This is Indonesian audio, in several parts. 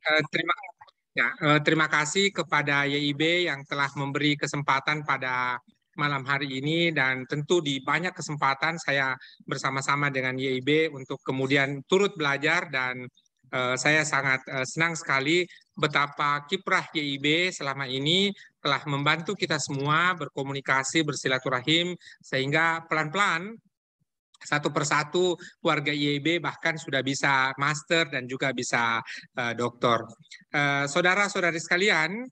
Terima terima kasih kepada YIB yang telah memberi kesempatan pada malam hari ini, dan tentu di banyak kesempatan saya bersama-sama dengan YIB untuk kemudian turut belajar, dan saya sangat senang sekali betapa kiprah YIB selama ini telah membantu kita semua berkomunikasi, bersilaturahim, sehingga pelan-pelan satu persatu warga IEB bahkan sudah bisa master dan juga bisa doktor. Saudara-saudari sekalian,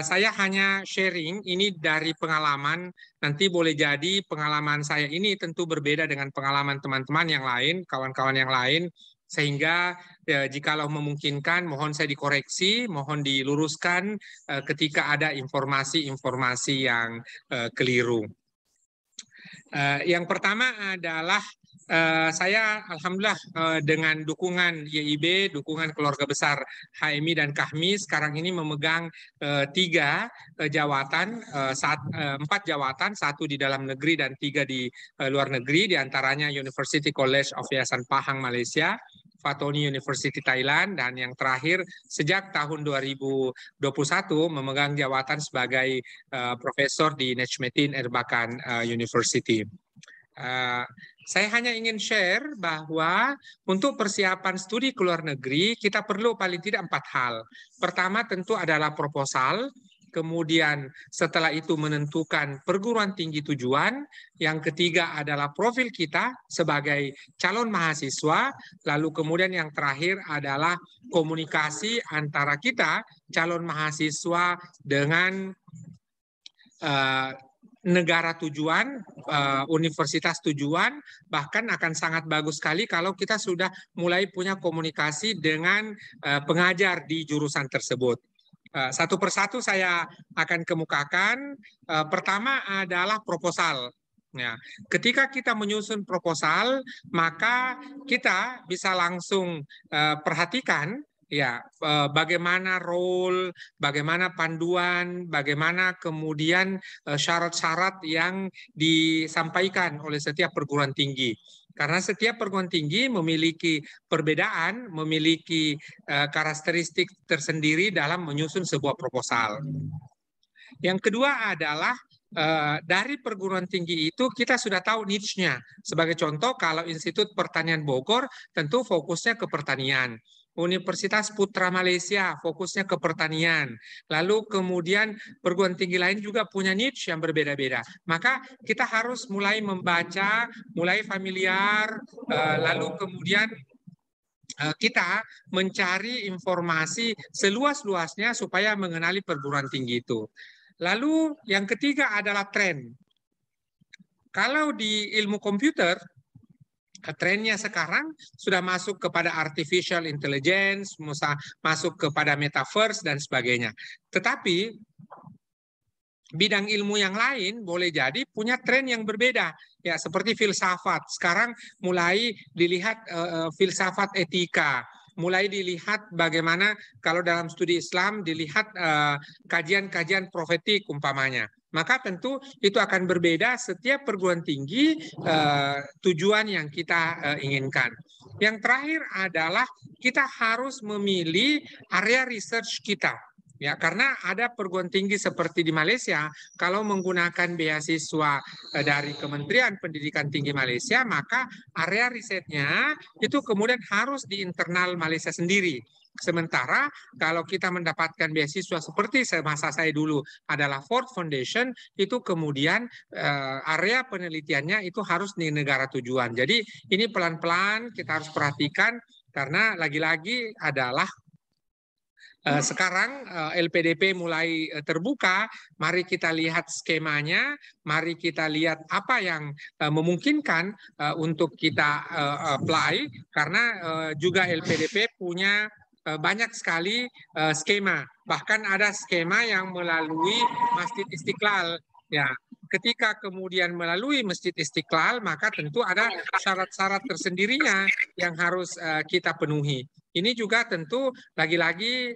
saya hanya sharing ini dari pengalaman. Nanti boleh jadi pengalaman saya ini tentu berbeda dengan pengalaman teman-teman yang lain, kawan-kawan yang lain, sehingga jikalau memungkinkan mohon saya dikoreksi, mohon diluruskan ketika ada informasi-informasi yang keliru. Yang pertama adalah saya alhamdulillah dengan dukungan YIB, dukungan keluarga besar HMI dan KAHMI sekarang ini memegang 3 jawatan, 4 jawatan, 1 di dalam negeri dan 3 di luar negeri, diantaranya University College of Yayasan Pahang Malaysia, Fatoni University Thailand, dan yang terakhir sejak tahun 2021 memegang jawatan sebagai profesor di Necmettin Erbakan University. Saya hanya ingin share bahwa untuk persiapan studi ke luar negeri kita perlu paling tidak 4 hal. Pertama tentu adalah proposal, kemudian setelah itu menentukan perguruan tinggi tujuan, yang ketiga adalah profil kita sebagai calon mahasiswa, lalu kemudian yang terakhir adalah komunikasi antara kita calon mahasiswa dengan negara tujuan, universitas tujuan. Bahkan akan sangat bagus sekali kalau kita sudah mulai punya komunikasi dengan pengajar di jurusan tersebut. Satu persatu saya akan kemukakan. Pertama adalah proposal. Ya, ketika kita menyusun proposal, maka kita bisa langsung perhatikan ya bagaimana role, bagaimana panduan, bagaimana kemudian syarat-syarat yang disampaikan oleh setiap perguruan tinggi. Karena setiap perguruan tinggi memiliki perbedaan, memiliki karakteristik tersendiri dalam menyusun sebuah proposal. Yang kedua adalah dari perguruan tinggi itu kita sudah tahu niche-nya. Sebagai contoh, kalau Institut Pertanian Bogor tentu fokusnya ke pertanian. Universitas Putra Malaysia fokusnya ke pertanian. Lalu kemudian perguruan tinggi lain juga punya niche yang berbeda-beda. Maka kita harus mulai membaca, mulai familiar, lalu kemudian kita mencari informasi seluas-luasnya supaya mengenali perguruan tinggi itu. Lalu yang ketiga adalah tren. Kalau di ilmu komputer, trennya sekarang sudah masuk kepada artificial intelligence, masuk kepada metaverse dan sebagainya. Tetapi bidang ilmu yang lain boleh jadi punya tren yang berbeda. Ya, seperti filsafat. Sekarang mulai dilihat filsafat etika, mulai dilihat bagaimana kalau dalam studi Islam dilihat kajian-kajian profetik umpamanya. Maka tentu itu akan berbeda setiap perguruan tinggi tujuan yang kita inginkan. Yang terakhir adalah kita harus memilih area research kita. Ya, karena ada perguruan tinggi seperti di Malaysia, kalau menggunakan beasiswa dari Kementerian Pendidikan Tinggi Malaysia, maka area risetnya itu kemudian harus di internal Malaysia sendiri. Sementara kalau kita mendapatkan beasiswa seperti semasa saya dulu adalah Ford Foundation, itu kemudian area penelitiannya itu harus di negara tujuan. Jadi ini pelan-pelan kita harus perhatikan, karena lagi-lagi adalah sekarang LPDP mulai terbuka, mari kita lihat skemanya, mari kita lihat apa yang memungkinkan untuk kita apply, karena juga LPDP punya banyak sekali skema, bahkan ada skema yang melalui Masjid Istiqlal. Ya, ketika kemudian melalui Masjid Istiqlal, maka tentu ada syarat-syarat tersendirinya yang harus kita penuhi. Ini juga tentu lagi-lagi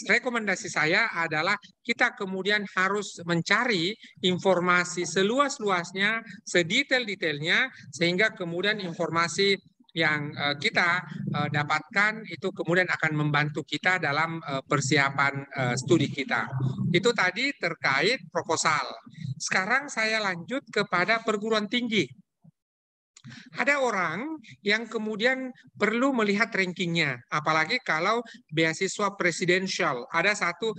rekomendasi saya adalah kita kemudian harus mencari informasi seluas-luasnya, sedetail-detailnya, sehingga kemudian informasi yang kita dapatkan itu kemudian akan membantu kita dalam persiapan studi kita. Itu tadi terkait proposal. Sekarang saya lanjut kepada perguruan tinggi. Ada orang yang kemudian perlu melihat rankingnya, apalagi kalau beasiswa presidensial. Ada satu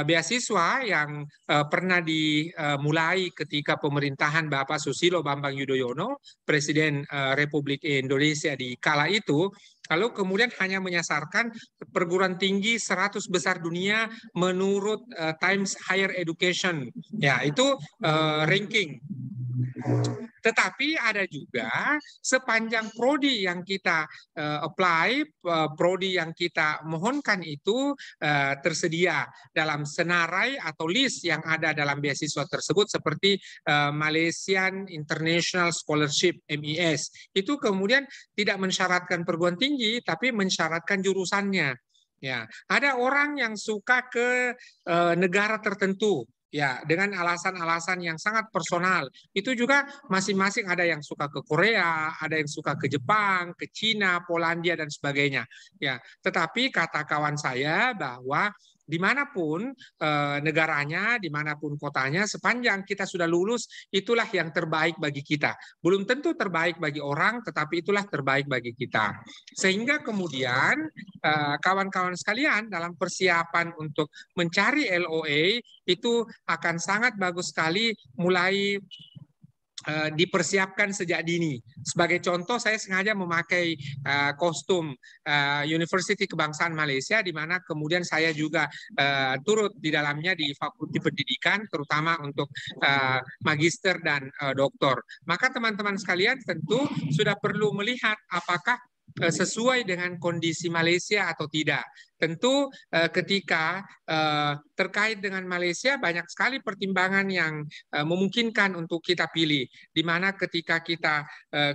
beasiswa yang pernah dimulai ketika pemerintahan Bapak Susilo Bambang Yudhoyono, Presiden Republik Indonesia di kala itu, lalu kemudian hanya menyasarkan perguruan tinggi 100 besar dunia menurut Times Higher Education. Ya, itu ranking. Tetapi ada juga sepanjang prodi yang kita apply, prodi yang kita mohonkan itu tersedia dalam senarai atau list yang ada dalam beasiswa tersebut seperti Malaysian International Scholarship (MES). Itu kemudian tidak mensyaratkan perguruan tinggi tapi mensyaratkan jurusannya. Ya, ada orang yang suka ke negara tertentu, ya, dengan alasan-alasan yang sangat personal. Itu juga masing-masing ada yang suka ke Korea, ada yang suka ke Jepang, ke Cina, Polandia, dan sebagainya. Ya, tetapi kata kawan saya bahwa dimanapun negaranya, dimanapun kotanya, sepanjang kita sudah lulus, itulah yang terbaik bagi kita. Belum tentu terbaik bagi orang, tetapi itulah terbaik bagi kita. Sehingga kemudian kawan-kawan sekalian dalam persiapan untuk mencari LOA itu akan sangat bagus sekali mulai dipersiapkan sejak dini. Sebagai contoh, saya sengaja memakai kostum Universiti Kebangsaan Malaysia, di mana kemudian saya juga turut di dalamnya di Fakulti Pendidikan, terutama untuk magister dan doktor. Maka teman-teman sekalian tentu sudah perlu melihat apakah sesuai dengan kondisi Malaysia atau tidak. Tentu ketika terkait dengan Malaysia banyak sekali pertimbangan yang memungkinkan untuk kita pilih. Di mana ketika kita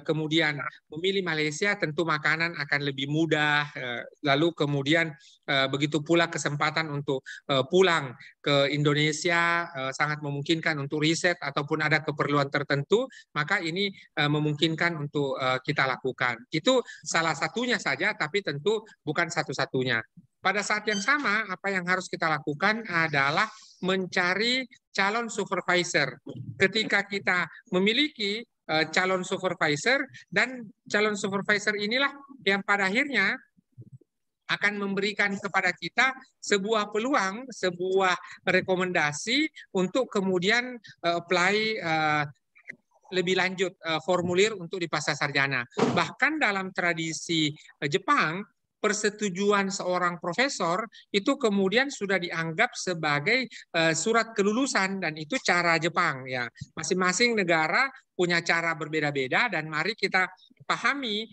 kemudian memilih Malaysia, tentu makanan akan lebih mudah. Lalu kemudian begitu pula kesempatan untuk pulang ke Indonesia sangat memungkinkan untuk riset ataupun ada keperluan tertentu, maka ini memungkinkan untuk kita lakukan. Itu salah satunya saja, tapi tentu bukan satu-satunya. Pada saat yang sama, apa yang harus kita lakukan adalah mencari calon supervisor. Ketika kita memiliki calon supervisor, dan calon supervisor inilah yang pada akhirnya akan memberikan kepada kita sebuah peluang, sebuah rekomendasi untuk kemudian apply lebih lanjut formulir untuk di pasca sarjana. Bahkan dalam tradisi Jepang, persetujuan seorang profesor itu kemudian sudah dianggap sebagai surat kelulusan, dan itu cara Jepang, ya. Masing-masing negara punya cara berbeda-beda, dan mari kita pahami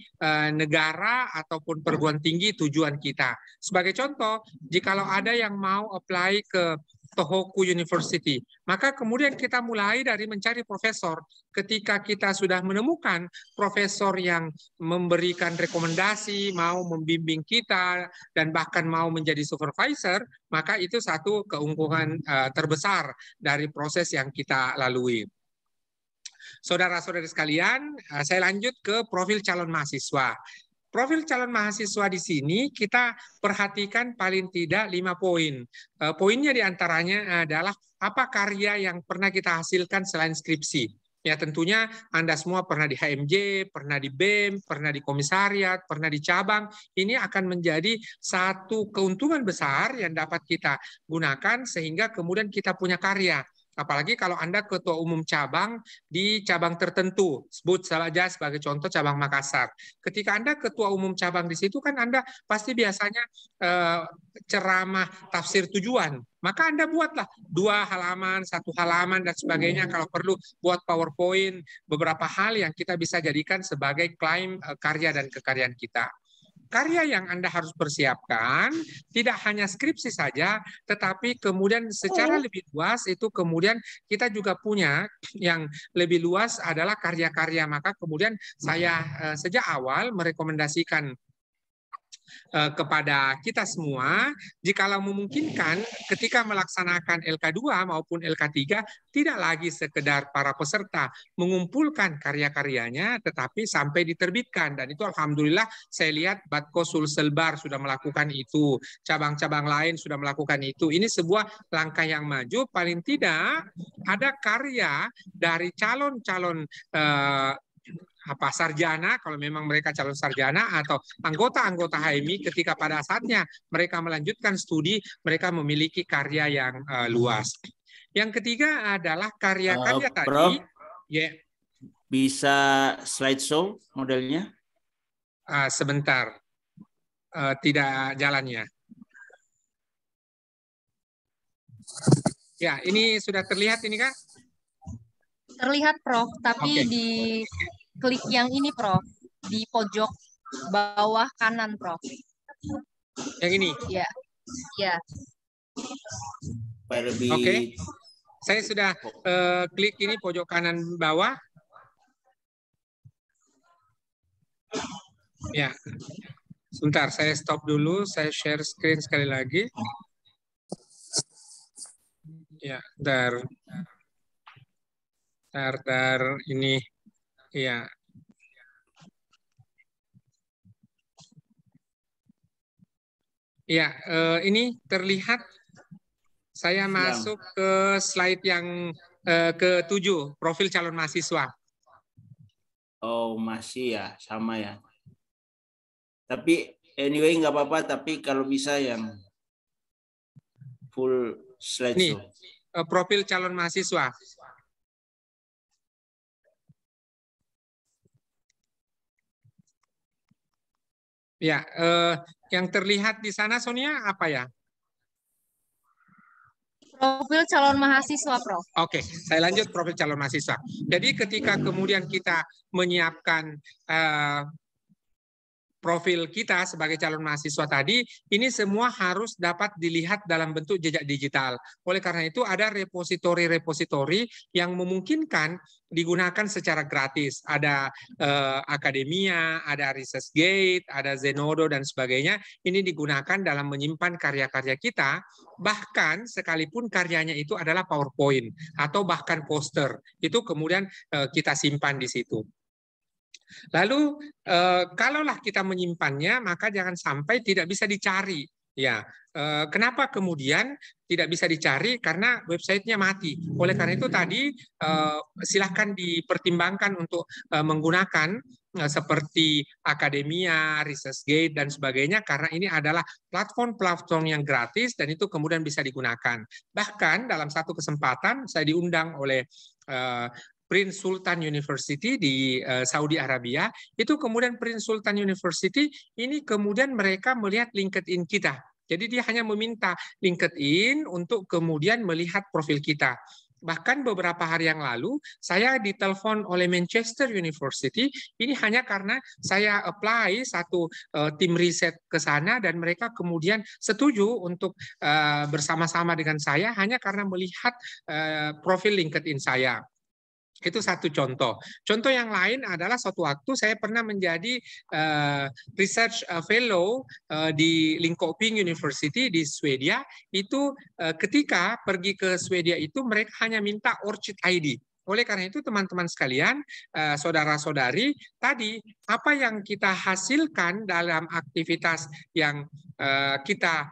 negara ataupun perguruan tinggi tujuan kita. Sebagai contoh, jikalau ada yang mau apply ke Tohoku University, maka kemudian kita mulai dari mencari profesor. Ketika kita sudah menemukan profesor yang memberikan rekomendasi, mau membimbing kita, dan bahkan mau menjadi supervisor, maka itu satu keunggulan terbesar dari proses yang kita lalui. Saudara-saudari sekalian, saya lanjut ke profil calon mahasiswa. Profil calon mahasiswa di sini kita perhatikan paling tidak 5 poin. Poinnya diantaranya adalah apa karya yang pernah kita hasilkan selain skripsi. Ya, tentunya Anda semua pernah di HMJ, pernah di BEM, pernah di komisariat, pernah di cabang. Ini akan menjadi satu keuntungan besar yang dapat kita gunakan sehingga kemudian kita punya karya. Apalagi kalau Anda ketua umum cabang di cabang tertentu, sebut saja sebagai contoh cabang Makassar. Ketika Anda ketua umum cabang di situ, kan Anda pasti biasanya ceramah tafsir tujuan. Maka Anda buatlah 2 halaman, 1 halaman, dan sebagainya. Kalau perlu buat PowerPoint, beberapa hal yang kita bisa jadikan sebagai klaim karya dan kekaryaan kita. Karya yang Anda harus persiapkan tidak hanya skripsi saja, tetapi kemudian secara lebih luas itu kemudian kita juga punya yang lebih luas adalah karya-karya. Maka kemudian saya sejak awal merekomendasikan kepada kita semua, jikalau memungkinkan ketika melaksanakan LK2 maupun LK3 tidak lagi sekedar para peserta mengumpulkan karya-karyanya tetapi sampai diterbitkan, dan itu alhamdulillah saya lihat Batko Sulselbar sudah melakukan itu, cabang-cabang lain sudah melakukan itu. Ini sebuah langkah yang maju, paling tidak ada karya dari calon-calon sarjana, kalau memang mereka calon sarjana, atau anggota-anggota HMI ketika pada saatnya mereka melanjutkan studi, mereka memiliki karya yang luas. Yang ketiga adalah karya-karya tadi. Ya. Bisa slideshow modelnya? Sebentar. Tidak jalannya. Ya, ini sudah terlihat ini, Kak? Terlihat, Prof, tapi di klik yang ini, Prof, di pojok bawah kanan, Prof. Yang ini? Ya. Ya. Oke. Saya sudah klik ini pojok kanan bawah. Ya. Sebentar, saya stop dulu, saya share screen sekali lagi. Ya, dar ini, ya. Ya, ini terlihat. Saya masuk ke slide yang ke-7, profil calon mahasiswa. Oh, masih ya, sama ya. Tapi anyway nggak apa-apa, tapi kalau bisa yang full slide. Ini profil calon mahasiswa. Ya, yang terlihat di sana Sonia apa ya? Profil calon mahasiswa, Prof. Oke, saya lanjut profil calon mahasiswa. Jadi ketika kemudian kita menyiapkan profil kita sebagai calon mahasiswa tadi, ini semua harus dapat dilihat dalam bentuk jejak digital. Oleh karena itu ada repositori-repositori yang memungkinkan digunakan secara gratis. Ada Akademia, ada ResearchGate, ada Zenodo, dan sebagainya. Ini digunakan dalam menyimpan karya-karya kita, bahkan sekalipun karyanya itu adalah PowerPoint atau bahkan poster. Itu kemudian kita simpan di situ. Lalu kalaulah kita menyimpannya, maka jangan sampai tidak bisa dicari. Ya, kenapa kemudian tidak bisa dicari? Karena websitenya mati. Oleh karena itu tadi silahkan dipertimbangkan untuk menggunakan seperti Akademia, ResearchGate, dan sebagainya, karena ini adalah platform-platform yang gratis dan itu kemudian bisa digunakan. Bahkan dalam satu kesempatan saya diundang oleh Prince Sultan University di Saudi Arabia, itu kemudian Prince Sultan University ini kemudian mereka melihat LinkedIn kita. Jadi dia hanya meminta LinkedIn untuk kemudian melihat profil kita. Bahkan beberapa hari yang lalu saya ditelepon oleh Manchester University, ini hanya karena saya apply satu tim riset ke sana dan mereka kemudian setuju untuk bersama-sama dengan saya hanya karena melihat profil LinkedIn saya. Itu satu contoh. Contoh yang lain adalah suatu waktu saya pernah menjadi research fellow di Linköping University di Swedia. Itu ketika pergi ke Swedia itu mereka hanya minta ORCID ID. Oleh karena itu teman-teman sekalian, saudara-saudari, tadi apa yang kita hasilkan dalam aktivitas yang kita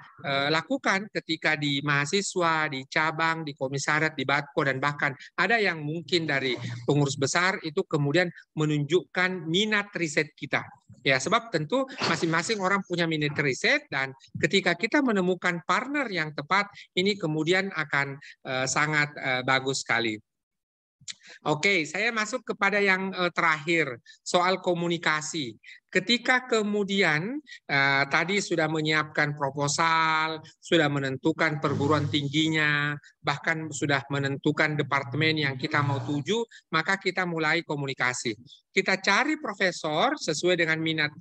lakukan ketika di mahasiswa, di cabang, di komisariat, di Batko, dan bahkan ada yang mungkin dari pengurus besar itu kemudian menunjukkan minat riset kita. Ya, sebab tentu masing-masing orang punya minat riset dan ketika kita menemukan partner yang tepat, ini kemudian akan sangat bagus sekali. Oke, saya masuk kepada yang terakhir, soal komunikasi. Ketika kemudian tadi sudah menyiapkan proposal, sudah menentukan perguruan tingginya, bahkan sudah menentukan departemen yang kita mau tuju, maka kita mulai komunikasi. Kita cari profesor sesuai dengan minat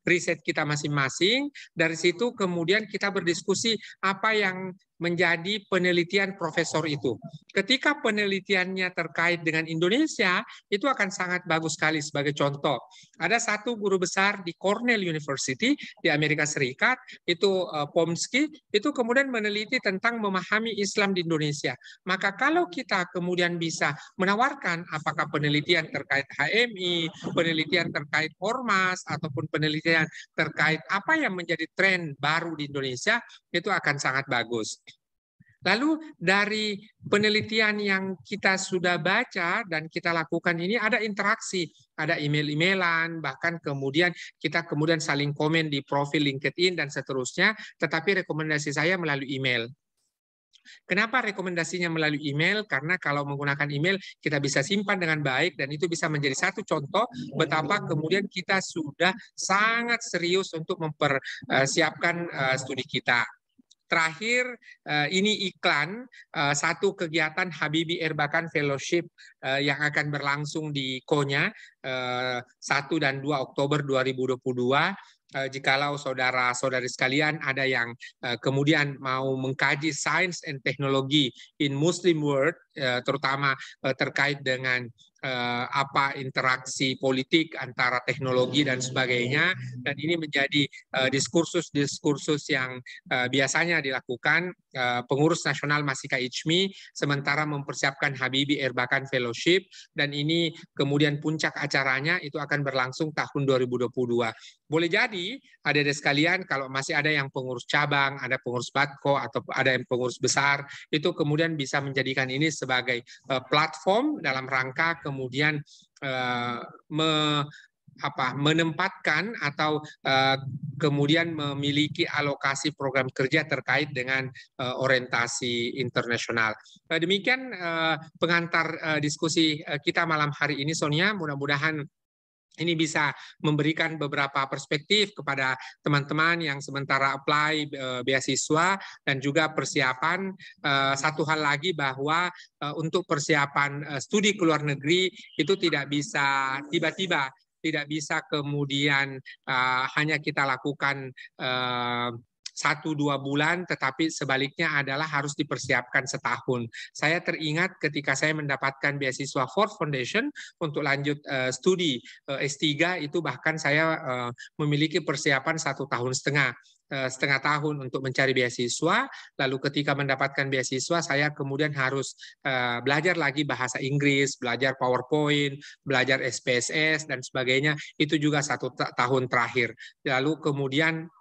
riset kita masing-masing. Dari situ kemudian kita berdiskusi apa yang menjadi penelitian profesor itu. Ketika penelitiannya terkait dengan Indonesia, itu akan sangat bagus sekali. Sebagai contoh, ada satu guru besar besar di Cornell University di Amerika Serikat, itu Pomsky, itu kemudian meneliti tentang memahami Islam di Indonesia. Maka kalau kita kemudian bisa menawarkan apakah penelitian terkait HMI, penelitian terkait ormas, ataupun penelitian terkait apa yang menjadi tren baru di Indonesia, itu akan sangat bagus. Lalu dari penelitian yang kita sudah baca dan kita lakukan ini ada interaksi, ada email-emailan, bahkan kemudian kita kemudian saling komen di profil LinkedIn dan seterusnya, tetapi rekomendasi saya melalui email. Kenapa rekomendasinya melalui email? Karena kalau menggunakan email kita bisa simpan dengan baik dan itu bisa menjadi satu contoh betapa kemudian kita sudah sangat serius untuk mempersiapkan studi kita. Terakhir, ini iklan satu kegiatan Habibie Erbakan Fellowship yang akan berlangsung di Konya 1 dan 2 Oktober 2022. Jikalau saudara-saudari sekalian ada yang kemudian mau mengkaji sains and teknologi in Muslim world, terutama terkait dengan apa interaksi politik antara teknologi dan sebagainya, dan ini menjadi diskursus-diskursus yang biasanya dilakukan pengurus nasional Masika Ijmi sementara mempersiapkan Habibie Erbakan Fellowship, dan ini kemudian puncak acaranya itu akan berlangsung tahun 2022. Boleh jadi adik-adik sekalian kalau masih ada yang pengurus cabang, ada pengurus Batko atau ada yang pengurus besar, itu kemudian bisa menjadikan ini sebagai platform dalam rangka kemudian menempatkan atau kemudian memiliki alokasi program kerja terkait dengan orientasi internasional. Demikian pengantar diskusi kita malam hari ini, Sonia. Mudah-mudahan ini bisa memberikan beberapa perspektif kepada teman-teman yang sementara apply beasiswa dan juga persiapan. Satu hal lagi bahwa untuk persiapan studi ke luar negeri itu tidak bisa tiba-tiba, tidak bisa kemudian hanya kita lakukan 1-2 bulan, tetapi sebaliknya adalah harus dipersiapkan setahun. Saya teringat ketika saya mendapatkan beasiswa Ford Foundation untuk lanjut studi S3, itu bahkan saya memiliki persiapan 1,5 tahun untuk mencari beasiswa. Lalu ketika mendapatkan beasiswa, saya kemudian harus belajar lagi bahasa Inggris, belajar PowerPoint, belajar SPSS dan sebagainya. Itu juga 1 tahun terakhir. Lalu kemudian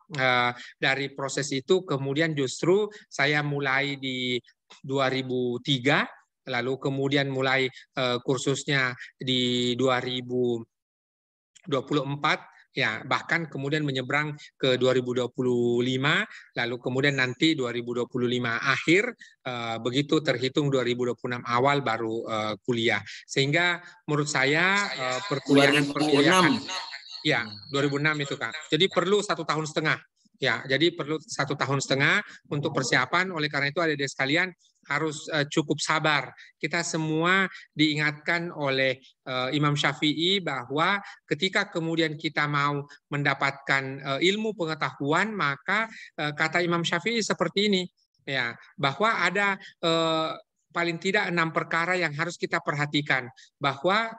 dari proses itu kemudian justru saya mulai di 2003, lalu kemudian mulai kursusnya di 2024, ya bahkan kemudian menyeberang ke 2025, lalu kemudian nanti 2025 akhir, begitu terhitung 2026 awal baru kuliah. Sehingga menurut saya perkuliahan ya 2006 itu Kak. Jadi perlu 1,5 tahun. Ya, jadi perlu 1,5 tahun untuk persiapan. Oleh karena itu adik-adik sekalian harus cukup sabar. Kita semua diingatkan oleh Imam Syafi'i bahwa ketika kemudian kita mau mendapatkan ilmu pengetahuan, maka kata Imam Syafi'i seperti ini, ya, bahwa ada paling tidak 6 perkara yang harus kita perhatikan, bahwa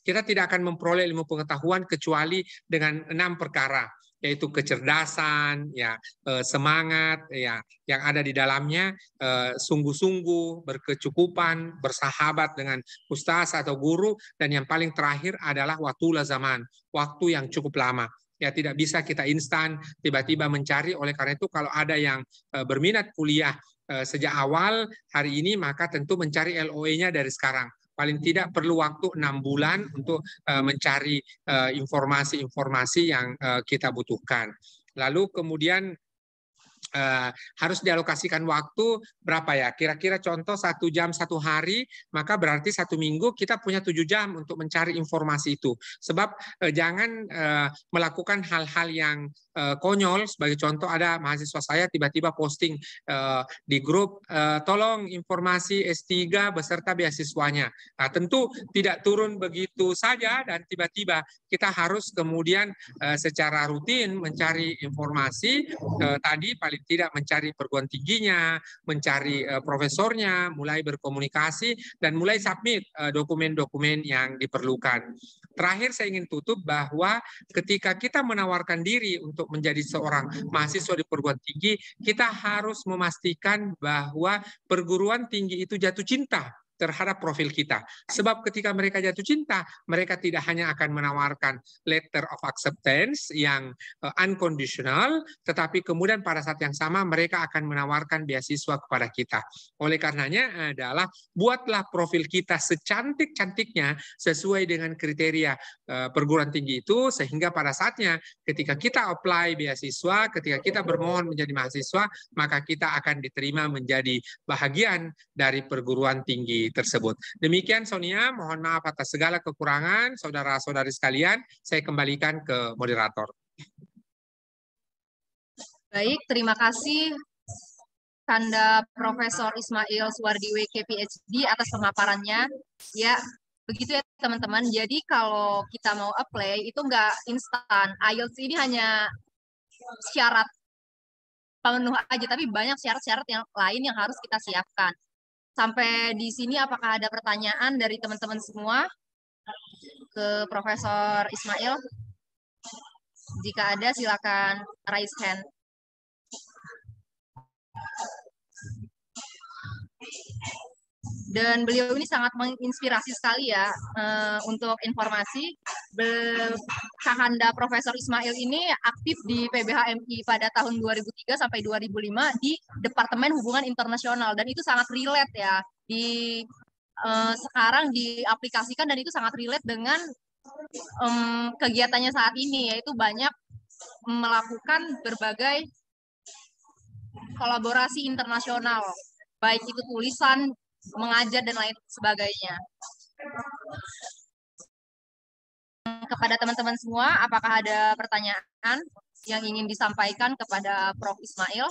kita tidak akan memperoleh ilmu pengetahuan kecuali dengan 6 perkara, yaitu kecerdasan, ya, semangat, ya, yang ada di dalamnya, sungguh-sungguh, berkecukupan, bersahabat dengan ustaz atau guru, dan yang paling terakhir adalah waktu zaman, waktu yang cukup lama. Ya, tidak bisa kita instan tiba-tiba mencari. Oleh karena itu kalau ada yang berminat kuliah sejak awal hari ini, maka tentu mencari LOE-nya dari sekarang. Paling tidak perlu waktu 6 bulan untuk mencari informasi-informasi yang kita butuhkan. Lalu kemudian harus dialokasikan waktu berapa ya? Kira-kira contoh 1 jam 1 hari, maka berarti 1 minggu kita punya 7 jam untuk mencari informasi itu. Sebab jangan melakukan hal-hal yang konyol. Sebagai contoh, ada mahasiswa saya tiba-tiba posting di grup, tolong informasi S3 beserta beasiswanya. Nah, tentu tidak turun begitu saja dan tiba-tiba kita harus kemudian secara rutin mencari informasi, tadi paling tidak mencari perguruan tingginya, mencari profesornya, mulai berkomunikasi dan mulai submit dokumen-dokumen yang diperlukan. Terakhir saya ingin tutup bahwa ketika kita menawarkan diri untuk menjadi seorang mahasiswa di perguruan tinggi, kita harus memastikan bahwa perguruan tinggi itu jatuh cinta terhadap profil kita. Sebab ketika mereka jatuh cinta, mereka tidak hanya akan menawarkan letter of acceptance yang unconditional, tetapi kemudian pada saat yang sama mereka akan menawarkan beasiswa kepada kita. Oleh karenanya adalah buatlah profil kita secantik-cantiknya sesuai dengan kriteria perguruan tinggi itu, sehingga pada saatnya ketika kita apply beasiswa, ketika kita bermohon menjadi mahasiswa, maka kita akan diterima menjadi bahagian dari perguruan tinggi tersebut. Demikian Sonia, mohon maaf atas segala kekurangan, saudara-saudari sekalian, saya kembalikan ke moderator. Baik, terima kasih Kanda Profesor Ismail Suwardi WK PhD atas pemaparannya. Ya, begitu ya teman-teman. Jadi kalau kita mau apply itu nggak instan. IELTS ini hanya syarat pemenuh aja, tapi banyak syarat-syarat yang lain yang harus kita siapkan. Sampai di sini apakah ada pertanyaan dari teman-teman semua ke Profesor Ismail? Jika ada silakan raise hand. Dan beliau ini sangat menginspirasi sekali ya. Untuk informasi, Kakanda Profesor Ismail ini aktif di PBHMI pada tahun 2003 sampai 2005 di Departemen Hubungan Internasional, dan itu sangat relate ya. Sekarang diaplikasikan dan itu sangat relate dengan kegiatannya saat ini, yaitu banyak melakukan berbagai kolaborasi internasional, baik itu tulisan, mengajar, dan lain sebagainya. Kepada teman-teman semua, apakah ada pertanyaan yang ingin disampaikan kepada Prof. Ismail?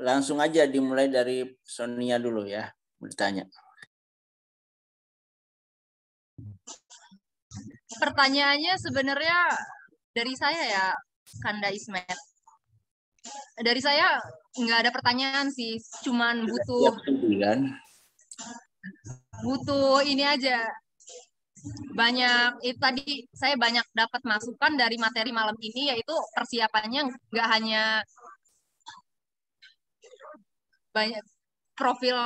Langsung aja dimulai dari Sonia dulu ya, bertanya. Pertanyaannya sebenarnya dari saya ya, Kanda Ismail. Dari saya nggak ada pertanyaan sih, cuman butuh ini aja. Banyak itu tadi saya banyak dapat masukan dari materi malam ini, yaitu persiapannya nggak hanya banyak profil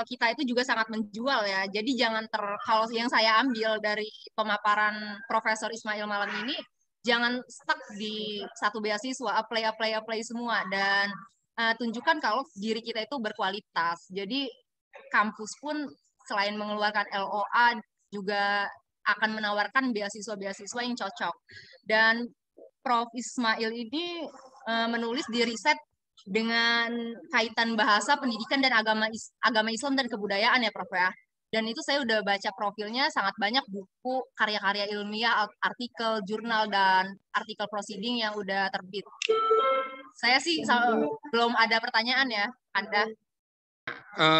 kita itu juga sangat menjual ya. Jadi jangan kalau yang saya ambil dari pemaparan Profesor Ismail malam ini, jangan stuck di satu beasiswa, apply semua, dan tunjukkan kalau diri kita itu berkualitas. Jadi kampus pun selain mengeluarkan LOA juga akan menawarkan beasiswa-beasiswa yang cocok. Dan Prof. Ismail ini menulis di riset dengan kaitan bahasa, pendidikan, dan agama Islam dan kebudayaan ya Prof ya. Dan itu saya udah baca profilnya, sangat banyak buku, karya-karya ilmiah, artikel, jurnal, dan artikel proceeding yang udah terbit. Saya sih belum ada pertanyaan ya, Anda.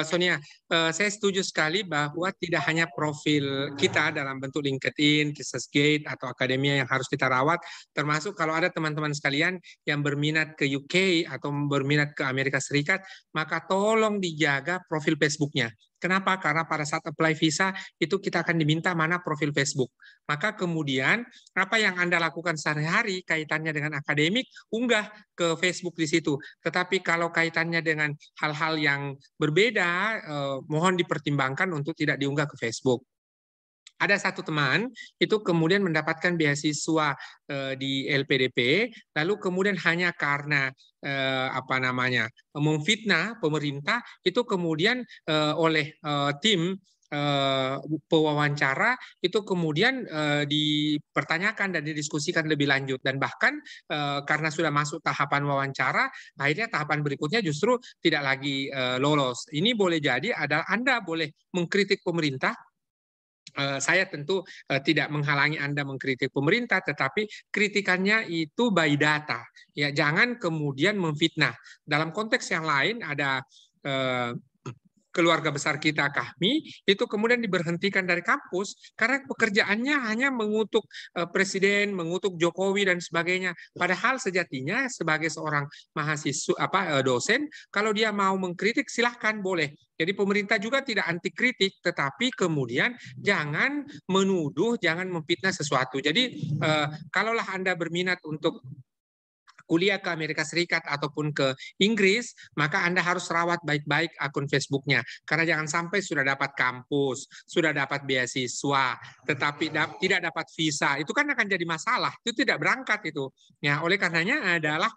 Sonia, saya setuju sekali bahwa tidak hanya profil kita dalam bentuk LinkedIn, ResearchGate, atau akademia yang harus kita rawat, termasuk kalau ada teman-teman sekalian yang berminat ke UK atau berminat ke Amerika Serikat, maka tolong dijaga profil Facebook-nya. Kenapa? Karena pada saat apply visa itu kita akan diminta mana profil Facebook. Maka kemudian apa yang Anda lakukan sehari-hari kaitannya dengan akademik, unggah ke Facebook di situ. Tetapi kalau kaitannya dengan hal-hal yang berbeda, mohon dipertimbangkan untuk tidak diunggah ke Facebook. Ada satu teman itu kemudian mendapatkan beasiswa di LPDP, lalu kemudian hanya karena memfitnah pemerintah, itu kemudian oleh tim pewawancara itu kemudian dipertanyakan dan didiskusikan lebih lanjut, dan bahkan karena sudah masuk tahapan wawancara, akhirnya tahapan berikutnya justru tidak lagi lolos. Ini boleh jadi adalah Anda boleh mengkritik pemerintah, saya tentu tidak menghalangi Anda mengkritik pemerintah, tetapi kritikannya itu by data. Ya, jangan kemudian memfitnah. Dalam konteks yang lain ada keluarga besar kita kami itu kemudian diberhentikan dari kampus karena pekerjaannya hanya mengutuk presiden, mengutuk Jokowi dan sebagainya. Padahal sejatinya sebagai seorang mahasiswa dosen, kalau dia mau mengkritik silahkan boleh. Jadi pemerintah juga tidak anti kritik, tetapi kemudian jangan menuduh, jangan memfitnah sesuatu. Jadi kalaulah Anda berminat untuk kuliah ke Amerika Serikat ataupun ke Inggris, maka Anda harus rawat baik-baik akun Facebooknya. Karena jangan sampai sudah dapat kampus, sudah dapat beasiswa, tetapi tidak dapat visa. Itu kan akan jadi masalah. Itu tidak berangkat itu. Ya, oleh karenanya adalah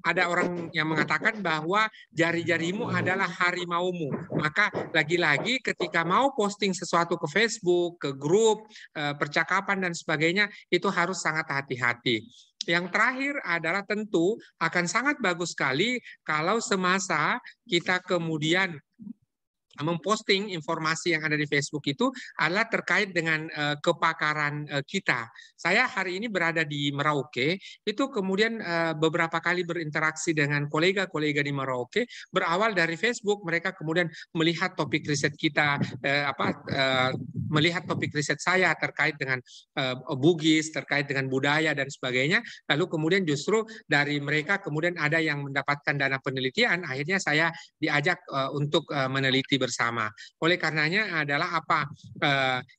ada orang yang mengatakan bahwa jari-jarimu adalah harimaumu. Maka lagi-lagi ketika mau posting sesuatu ke Facebook, ke grup, percakapan dan sebagainya, itu harus sangat hati-hati. Yang terakhir adalah tentu akan sangat bagus sekali kalau semasa kita kemudian memposting informasi yang ada di Facebook itu adalah terkait dengan kepakaran kita. Saya hari ini berada di Merauke, itu kemudian beberapa kali berinteraksi dengan kolega-kolega di Merauke, berawal dari Facebook, mereka kemudian melihat topik riset kita, melihat topik riset saya terkait dengan Bugis, terkait dengan budaya dan sebagainya, lalu kemudian justru dari mereka kemudian ada yang mendapatkan dana penelitian, akhirnya saya diajak untuk meneliti bersama. Oleh karenanya adalah apa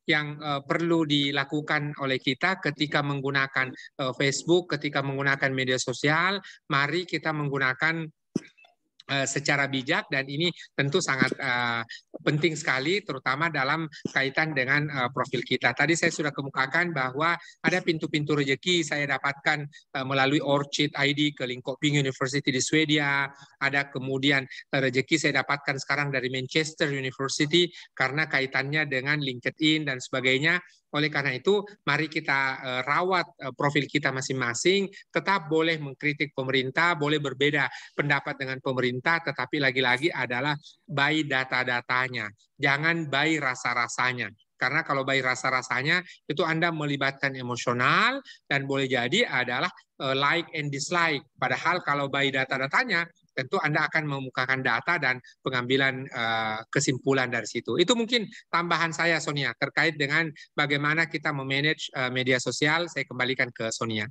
yang perlu dilakukan oleh kita ketika menggunakan Facebook, ketika menggunakan media sosial, mari kita menggunakan secara bijak, dan ini tentu sangat penting sekali terutama dalam kaitan dengan profil kita. Tadi saya sudah kemukakan bahwa ada pintu-pintu rezeki saya dapatkan melalui Orchid ID ke Linköping University di Swedia, ada kemudian rezeki saya dapatkan sekarang dari Manchester University karena kaitannya dengan LinkedIn dan sebagainya. Oleh karena itu, mari kita rawat profil kita masing-masing, tetap boleh mengkritik pemerintah, boleh berbeda pendapat dengan pemerintah, tetapi lagi-lagi adalah by data-datanya, jangan by rasa-rasanya. Karena kalau by rasa-rasanya, itu Anda melibatkan emosional, dan boleh jadi adalah like and dislike. Padahal kalau by data-datanya, tentu Anda akan memukakan data dan pengambilan kesimpulan dari situ. Itu mungkin tambahan saya, Sonia, terkait dengan bagaimana kita memanage media sosial. Saya kembalikan ke Sonia.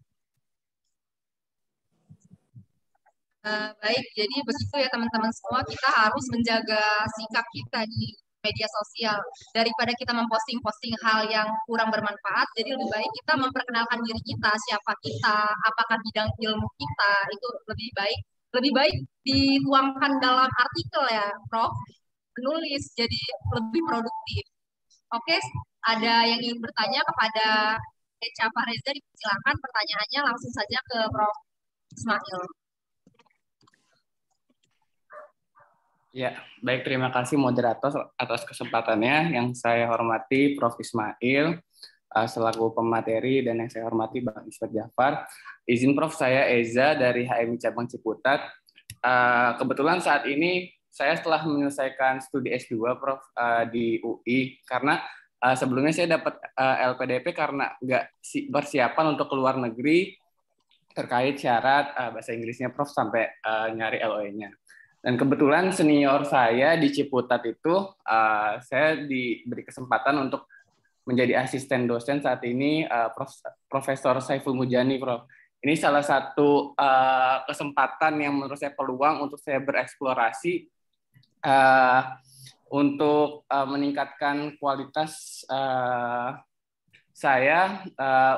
Baik, jadi begitu ya teman-teman semua, kita harus menjaga sikap kita di media sosial. Daripada kita memposting-posting hal yang kurang bermanfaat, jadi lebih baik kita memperkenalkan diri kita, siapa kita, apakah bidang ilmu kita, itu lebih baik dituangkan dalam artikel ya, Prof. Menulis, jadi lebih produktif. Oke, ada yang ingin bertanya kepada Echa Fareza, silakan pertanyaannya langsung saja ke Prof. Ismail. Ya, baik, terima kasih moderator atas kesempatannya. Yang saya hormati Prof. Ismail selaku pemateri, dan yang saya hormati Bang Isfat Jafar. Izin Prof, saya Eza dari HMI Cabang Ciputat. Kebetulan saat ini saya setelah menyelesaikan studi S2 Prof di UI, karena sebelumnya saya dapat LPDP karena nggak persiapan untuk keluar negeri terkait syarat bahasa Inggrisnya Prof sampai nyari LOE-nya. Dan kebetulan senior saya di Ciputat itu, saya diberi kesempatan untuk menjadi asisten dosen saat ini, Profesor Saiful Mujani, Prof. Ini salah satu kesempatan yang menurut saya peluang untuk saya bereksplorasi untuk meningkatkan kualitas saya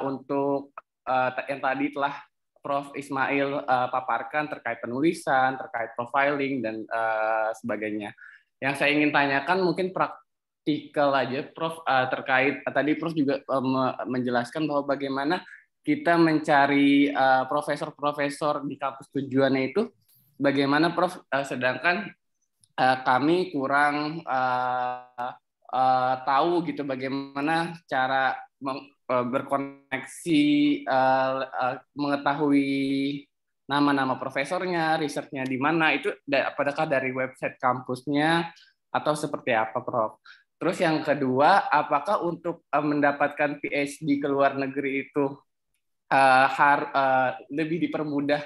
untuk yang tadi telah Prof. Ismail paparkan terkait penulisan, terkait profiling, dan sebagainya. Yang saya ingin tanyakan mungkin praktikal aja, Prof, terkait tadi Prof juga menjelaskan bahwa bagaimana kita mencari profesor-profesor di kampus tujuannya itu, bagaimana Prof, sedangkan kami kurang tahu gitu bagaimana cara berkoneksi, mengetahui nama-nama profesornya, risetnya di mana, itu apakah dari website kampusnya atau seperti apa, Prof? Terus yang kedua, apakah untuk mendapatkan PhD ke luar negeri itu lebih dipermudah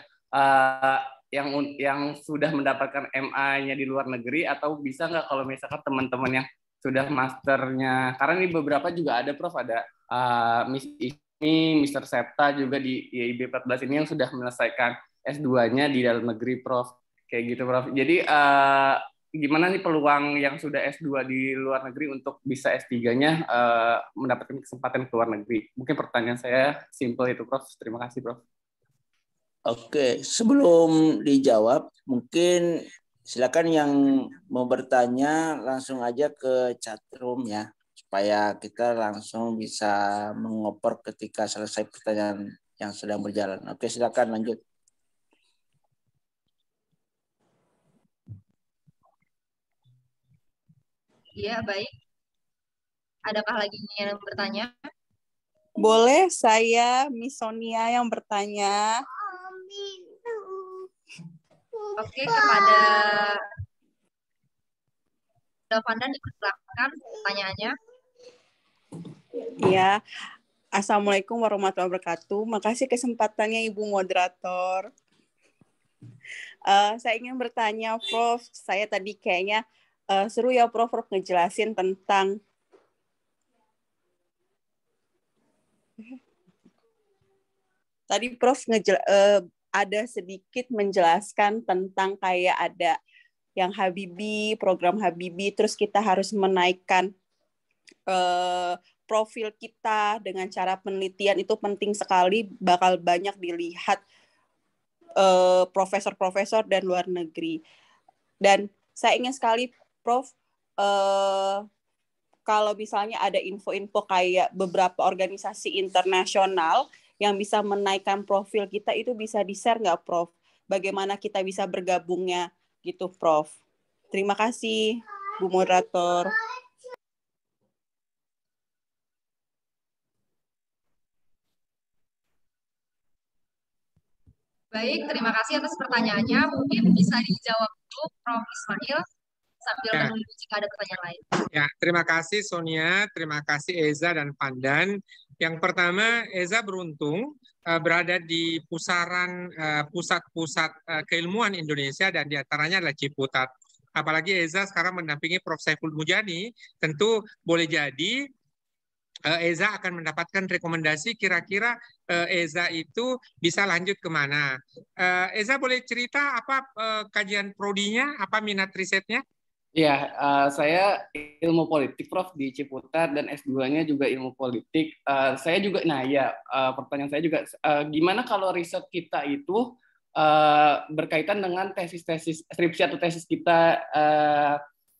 yang sudah mendapatkan MA-nya di luar negeri, atau bisa nggak kalau misalkan teman-teman yang sudah masternya, karena ini beberapa juga ada Prof, ada Miss Ismi, Mr. Septa juga di IIB 14 ini yang sudah menyelesaikan S2-nya di dalam negeri Prof, kayak gitu Prof. Jadi gimana nih peluang yang sudah S2 di luar negeri untuk bisa S3-nya mendapatkan kesempatan ke luar negeri? Mungkin pertanyaan saya simple itu Prof. Terima kasih Prof. Oke, sebelum dijawab, mungkin silakan yang mau bertanya langsung aja ke chatroom ya, supaya kita langsung bisa mengoper ketika selesai pertanyaan yang sedang berjalan. Oke, silakan lanjut. Iya, baik. Adakah lagi yang bertanya? Boleh saya Miss Sonia yang bertanya. Oke, kepada Davandan dipersilakan pertanyaannya. Ya, Assalamualaikum warahmatullahi wabarakatuh. Makasih kesempatannya Ibu Moderator. Saya ingin bertanya, Prof. Saya tadi kayaknya seru ya Prof ngejelasin tentang tadi Prof ada sedikit menjelaskan tentang kayak ada yang Habibie, program Habibie, terus kita harus menaikkan profil kita dengan cara penelitian itu penting sekali, bakal banyak dilihat profesor-profesor dan luar negeri. Dan saya ingin sekali, Prof, kalau misalnya ada info-info kayak beberapa organisasi internasional yang bisa menaikkan profil kita, itu bisa di-share nggak, Prof? Bagaimana kita bisa bergabungnya gitu, Prof? Terima kasih, Bu Moderator. Baik, terima kasih atas pertanyaannya. Mungkin bisa dijawab dulu Prof. Ismail sambil menunggu jika ada pertanyaan lain. Ya, terima kasih Sonia, terima kasih Eza dan Pandan. Yang pertama, Eza beruntung berada di pusaran pusat-pusat keilmuan Indonesia dan diantaranya adalah Ciputat. Apalagi Eza sekarang mendampingi Prof. Saiful Mujani, tentu boleh jadi Eza akan mendapatkan rekomendasi kira-kira Eza itu bisa lanjut kemana. Eza boleh cerita apa kajian prodinya, apa minat risetnya? Ya, saya ilmu politik, Prof, di Ciputat, dan S2-nya juga ilmu politik. Saya juga, pertanyaan saya juga, gimana kalau riset kita itu berkaitan dengan tesis-tesis, skripsi atau tesis kita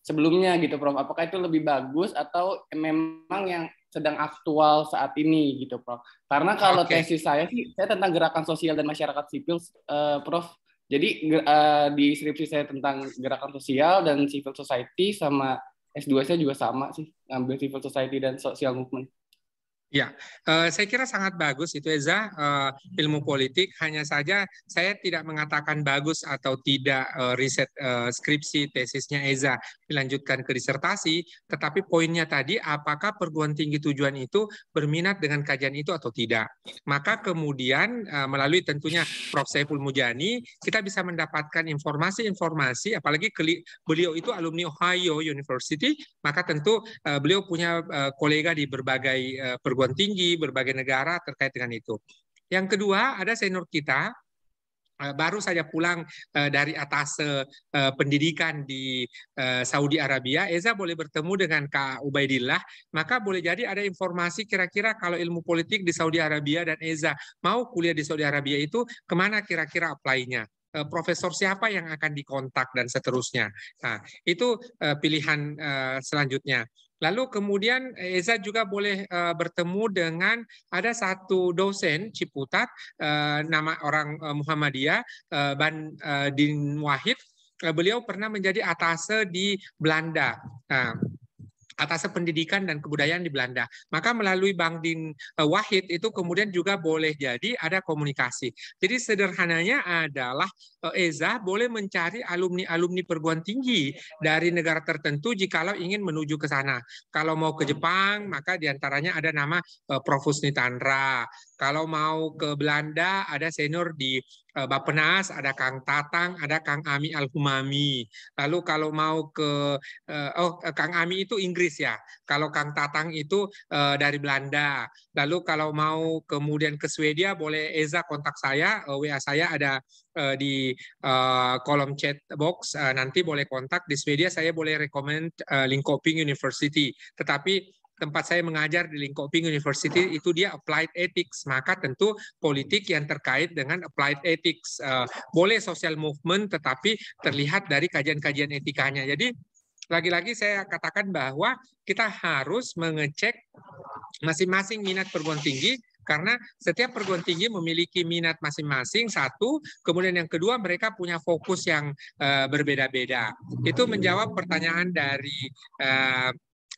sebelumnya gitu, Prof? Apakah itu lebih bagus atau memang yang sedang aktual saat ini gitu, Prof? Karena kalau tesis saya sih, saya tentang gerakan sosial dan masyarakat sipil, Prof. Jadi di skripsi saya tentang gerakan sosial dan civil society, sama S2 saya juga sama sih, ngambil civil society dan social movement. Ya, saya kira sangat bagus itu Eza, ilmu politik. Hanya saja saya tidak mengatakan bagus atau tidak riset skripsi tesisnya Eza dilanjutkan ke disertasi, tetapi poinnya tadi apakah perguruan tinggi tujuan itu berminat dengan kajian itu atau tidak. Maka kemudian melalui tentunya Prof. Saiful Mujani, kita bisa mendapatkan informasi-informasi, apalagi beliau itu alumni Ohio University, maka tentu beliau punya kolega di berbagai perguruan tinggi, berbagai negara terkait dengan itu. Yang kedua, ada senior kita, baru saja pulang dari atas pendidikan di Saudi Arabia. Eza boleh bertemu dengan Kak Ubaidillah, maka boleh jadi ada informasi kira-kira kalau ilmu politik di Saudi Arabia dan Eza mau kuliah di Saudi Arabia itu kemana kira-kira apply-nya. Profesor siapa yang akan dikontak dan seterusnya. Nah, itu pilihan selanjutnya. Lalu kemudian Eza juga boleh bertemu dengan ada satu dosen Ciputat, nama orang Muhammadiyah, Din Wahid. Beliau pernah menjadi atase di Belanda. Nah, atas pendidikan dan kebudayaan di Belanda. Maka melalui Bang Din Wahid itu kemudian juga boleh jadi ada komunikasi. Jadi sederhananya adalah EZA boleh mencari alumni-alumni perguruan tinggi dari negara tertentu jikalau ingin menuju ke sana. Kalau mau ke Jepang, maka diantaranya ada nama Prof. Husni Tandra. Kalau mau ke Belanda, ada senior di Bappenas, ada Kang Tatang, ada Kang Ami Al-Humami. Lalu kalau mau ke Kang Ami itu Inggris ya. Kalau Kang Tatang itu dari Belanda. Lalu kalau mau kemudian ke Swedia, boleh Eza kontak saya, WA saya ada di kolom chat box. Nanti boleh kontak. Di Swedia saya boleh recommend Linköping University. Tetapi tempat saya mengajar di Linköping University itu dia applied ethics, maka tentu politik yang terkait dengan applied ethics. Boleh social movement tetapi terlihat dari kajian-kajian etikanya. Jadi lagi-lagi saya katakan bahwa kita harus mengecek masing-masing minat perguruan tinggi, karena setiap perguruan tinggi memiliki minat masing-masing, satu, kemudian yang kedua mereka punya fokus yang berbeda-beda. Itu menjawab pertanyaan dari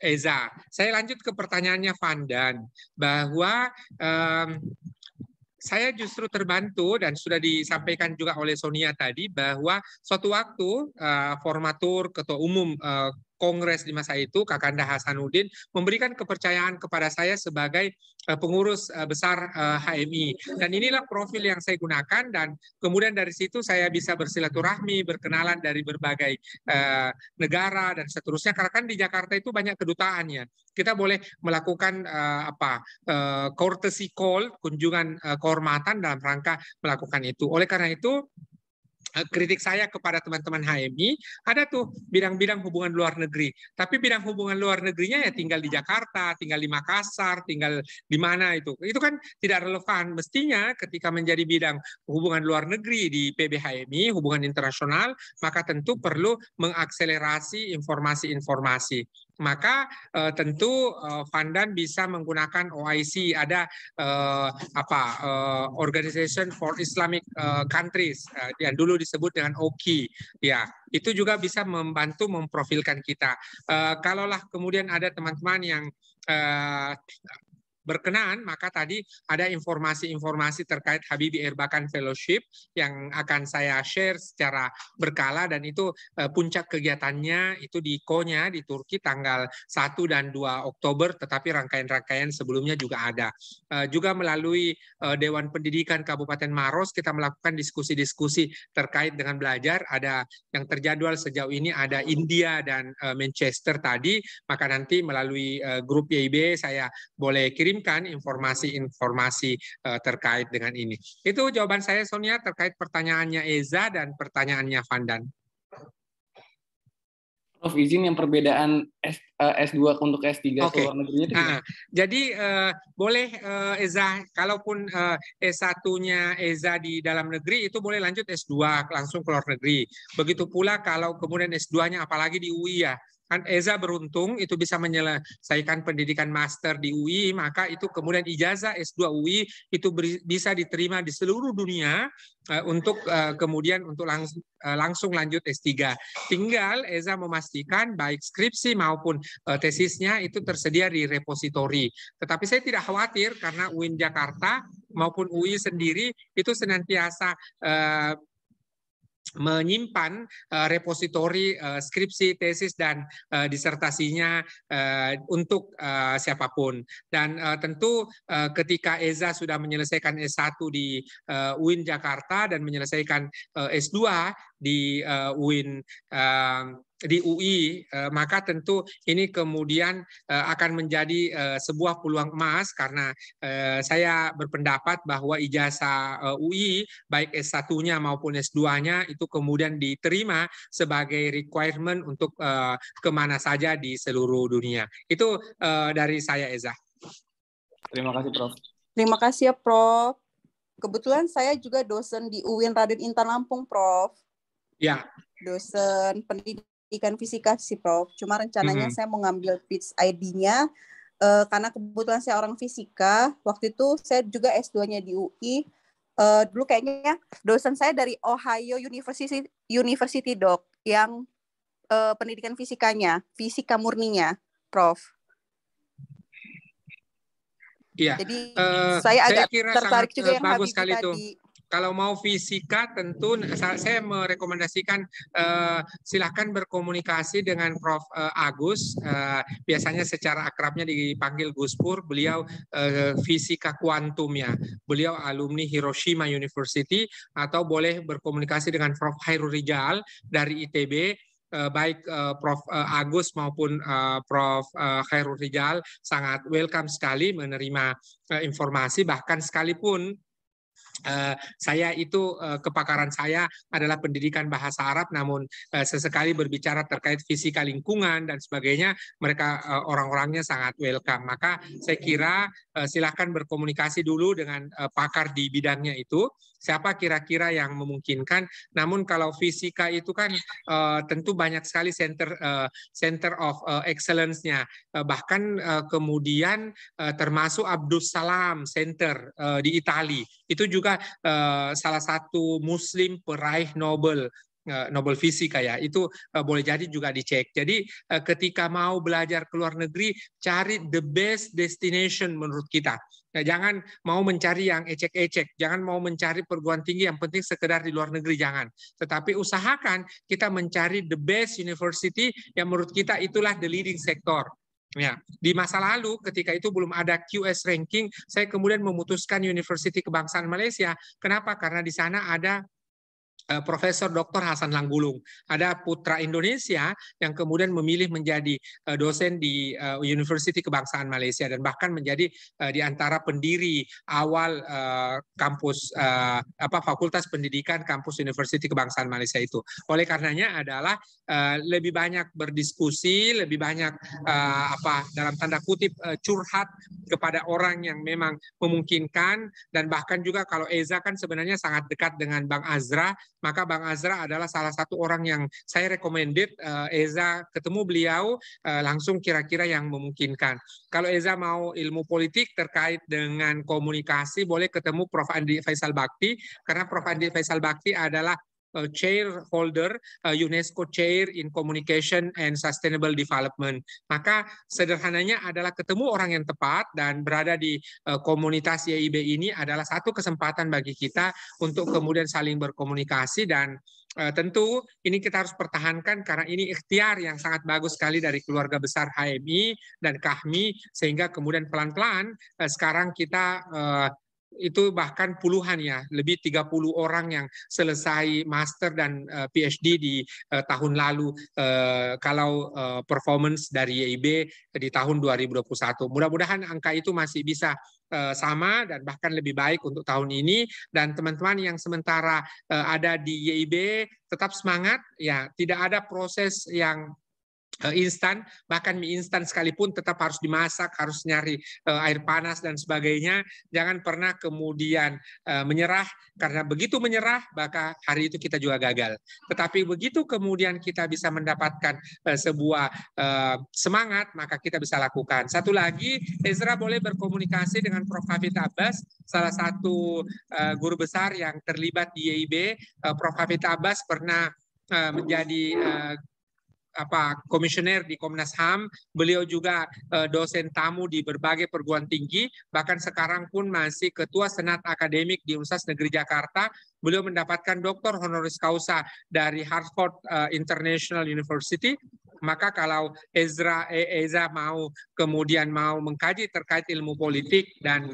Eza. Saya lanjut ke pertanyaannya Vandan, bahwa saya justru terbantu dan sudah disampaikan juga oleh Sonia tadi bahwa suatu waktu formatur ketua umum Kongres di masa itu, Kakanda Hasanuddin, memberikan kepercayaan kepada saya sebagai pengurus besar HMI. Dan inilah profil yang saya gunakan, dan kemudian dari situ saya bisa bersilaturahmi, berkenalan dari berbagai negara dan seterusnya. Karena kan di Jakarta itu banyak kedutaannya. Kita boleh melakukan courtesy call, kunjungan kehormatan dalam rangka melakukan itu. Oleh karena itu, kritik saya kepada teman-teman HMI, ada tuh bidang-bidang hubungan luar negeri. Tapi bidang hubungan luar negerinya ya tinggal di Jakarta, tinggal di Makassar, tinggal di mana itu. Itu kan tidak relevan. Mestinya ketika menjadi bidang hubungan luar negeri di PB HMI, hubungan internasional, maka tentu perlu mengakselerasi informasi-informasi. Maka tentu Vandan bisa menggunakan OIC, ada Organization for Islamic Countries yang dulu disebut dengan OKI, ya itu juga bisa membantu memprofilkan kita. Kalaulah kemudian ada teman-teman yang berkenan, maka tadi ada informasi-informasi terkait Habibie Erbakan Fellowship yang akan saya share secara berkala, dan itu puncak kegiatannya itu di Konya di Turki tanggal 1 dan 2 Oktober, tetapi rangkaian-rangkaian sebelumnya juga ada. Juga melalui Dewan Pendidikan Kabupaten Maros kita melakukan diskusi-diskusi terkait dengan belajar. Ada yang terjadwal sejauh ini ada India dan Manchester tadi, maka nanti melalui grup YIB saya boleh kirimkan informasi-informasi terkait dengan ini. Itu jawaban saya, Sonia, terkait pertanyaannya Eza dan pertanyaannya Vandan. Prof, izin yang perbedaan S2 untuk S3 ke luar negerinya itu jadi boleh Eza, kalaupun S1-nya Eza di dalam negeri itu boleh lanjut S2 langsung ke luar negeri. Begitu pula kalau kemudian S2-nya apalagi di UI ya. Kan Eza beruntung itu bisa menyelesaikan pendidikan master di UI, maka itu kemudian ijazah S2 UI itu bisa diterima di seluruh dunia untuk kemudian untuk langsung lanjut S3. Tinggal Eza memastikan baik skripsi maupun tesisnya itu tersedia di repositori. Tetapi saya tidak khawatir karena UIN Jakarta maupun UI sendiri itu senantiasa menyimpan repositori skripsi, tesis, dan disertasinya untuk siapapun. Dan tentu ketika Eza sudah menyelesaikan S1 di UIN Jakarta dan menyelesaikan S2 di UIN di UI, maka tentu ini kemudian akan menjadi sebuah peluang emas, karena saya berpendapat bahwa ijazah UI baik S1-nya maupun S2-nya itu kemudian diterima sebagai requirement untuk kemana saja di seluruh dunia. Itu dari saya, Eza. Terima kasih, Prof. Terima kasih ya, Prof. Kebetulan saya juga dosen di UIN Raden Intan Lampung, Prof. Ya. Dosen pendidikan fisika sih, Prof. Cuma rencananya saya mau ngambil PITS ID-nya karena kebetulan saya orang fisika. Waktu itu saya juga S2-nya di UI. Dulu kayaknya dosen saya dari Ohio University Doc yang pendidikan fisikanya, fisika murninya. Prof. Iya, Jadi saya agak kira tertarik sangat juga yang bagus Habibie sekali tadi. itu. Kalau mau fisika tentu saya merekomendasikan silahkan berkomunikasi dengan Prof. Agus. Biasanya secara akrabnya dipanggil Gus Pur. Beliau fisika kuantum ya. Beliau alumni Hiroshima University, atau boleh berkomunikasi dengan Prof. Hairul Rijal dari ITB. Baik Prof. Agus maupun Prof. Hairul Rijal sangat welcome sekali menerima informasi, bahkan sekalipun saya itu kepakaran saya adalah pendidikan bahasa Arab, namun sesekali berbicara terkait fisika lingkungan dan sebagainya, mereka orang-orangnya sangat welcome. Maka saya kira silahkan berkomunikasi dulu dengan pakar di bidangnya itu, siapa kira-kira yang memungkinkan. Namun kalau fisika itu kan tentu banyak sekali center of excellence-nya, bahkan kemudian termasuk Abdus Salam Center di Italia. Itu juga salah satu Muslim peraih Nobel Fisika ya, itu boleh jadi juga dicek. Jadi ketika mau belajar ke luar negeri, cari the best destination menurut kita. Nah, jangan mau mencari yang ecek-ecek, jangan mau mencari perguruan tinggi yang penting sekedar di luar negeri, jangan. Tetapi usahakan kita mencari the best university yang menurut kita itulah the leading sector. Ya, di masa lalu ketika itu belum ada QS ranking, saya kemudian memutuskan University Kebangsaan Malaysia. Kenapa? Karena di sana ada Profesor Dr. Hasan Langgulung, ada putra Indonesia yang kemudian memilih menjadi dosen di University Kebangsaan Malaysia dan bahkan menjadi di antara pendiri awal kampus Fakultas Pendidikan kampus University Kebangsaan Malaysia itu. Oleh karenanya adalah lebih banyak berdiskusi, lebih banyak dalam tanda kutip curhat kepada orang yang memang memungkinkan, dan bahkan juga kalau Eza kan sebenarnya sangat dekat dengan Bang Azra, maka Bang Azra adalah salah satu orang yang saya recommended Eza ketemu beliau langsung kira-kira yang memungkinkan. Kalau Eza mau ilmu politik terkait dengan komunikasi, boleh ketemu Prof. Andi Faisal Bakti, karena Prof. Andi Faisal Bakti adalah chair holder UNESCO Chair in Communication and Sustainable Development. Maka sederhananya adalah ketemu orang yang tepat dan berada di komunitas YIB ini adalah satu kesempatan bagi kita untuk kemudian saling berkomunikasi, dan tentu ini kita harus pertahankan karena ini ikhtiar yang sangat bagus sekali dari keluarga besar HMI dan KAHMI, sehingga kemudian pelan-pelan sekarang kita itu bahkan puluhan ya, lebih 30 orang yang selesai master dan PhD di tahun lalu kalau performance dari YIB di tahun 2021. Mudah-mudahan angka itu masih bisa sama dan bahkan lebih baik untuk tahun ini, dan teman-teman yang sementara ada di YIB tetap semangat ya, tidak ada proses yang instan, bahkan mie instan sekalipun tetap harus dimasak, harus nyari air panas dan sebagainya. Jangan pernah kemudian menyerah, karena begitu menyerah maka hari itu kita juga gagal. Tetapi begitu kemudian kita bisa mendapatkan sebuah semangat, maka kita bisa lakukan. Satu lagi, Ezra boleh berkomunikasi dengan Prof. Hafid Abbas, salah satu guru besar yang terlibat di YIB. Prof. Hafid Abbas pernah menjadi komisioner di Komnas HAM, beliau juga dosen tamu di berbagai perguruan tinggi, bahkan sekarang pun masih ketua senat akademik di Universitas Negeri Jakarta. Beliau mendapatkan doktor honoris causa dari Harvard International University. Maka kalau Eza mau kemudian mau mengkaji terkait ilmu politik dan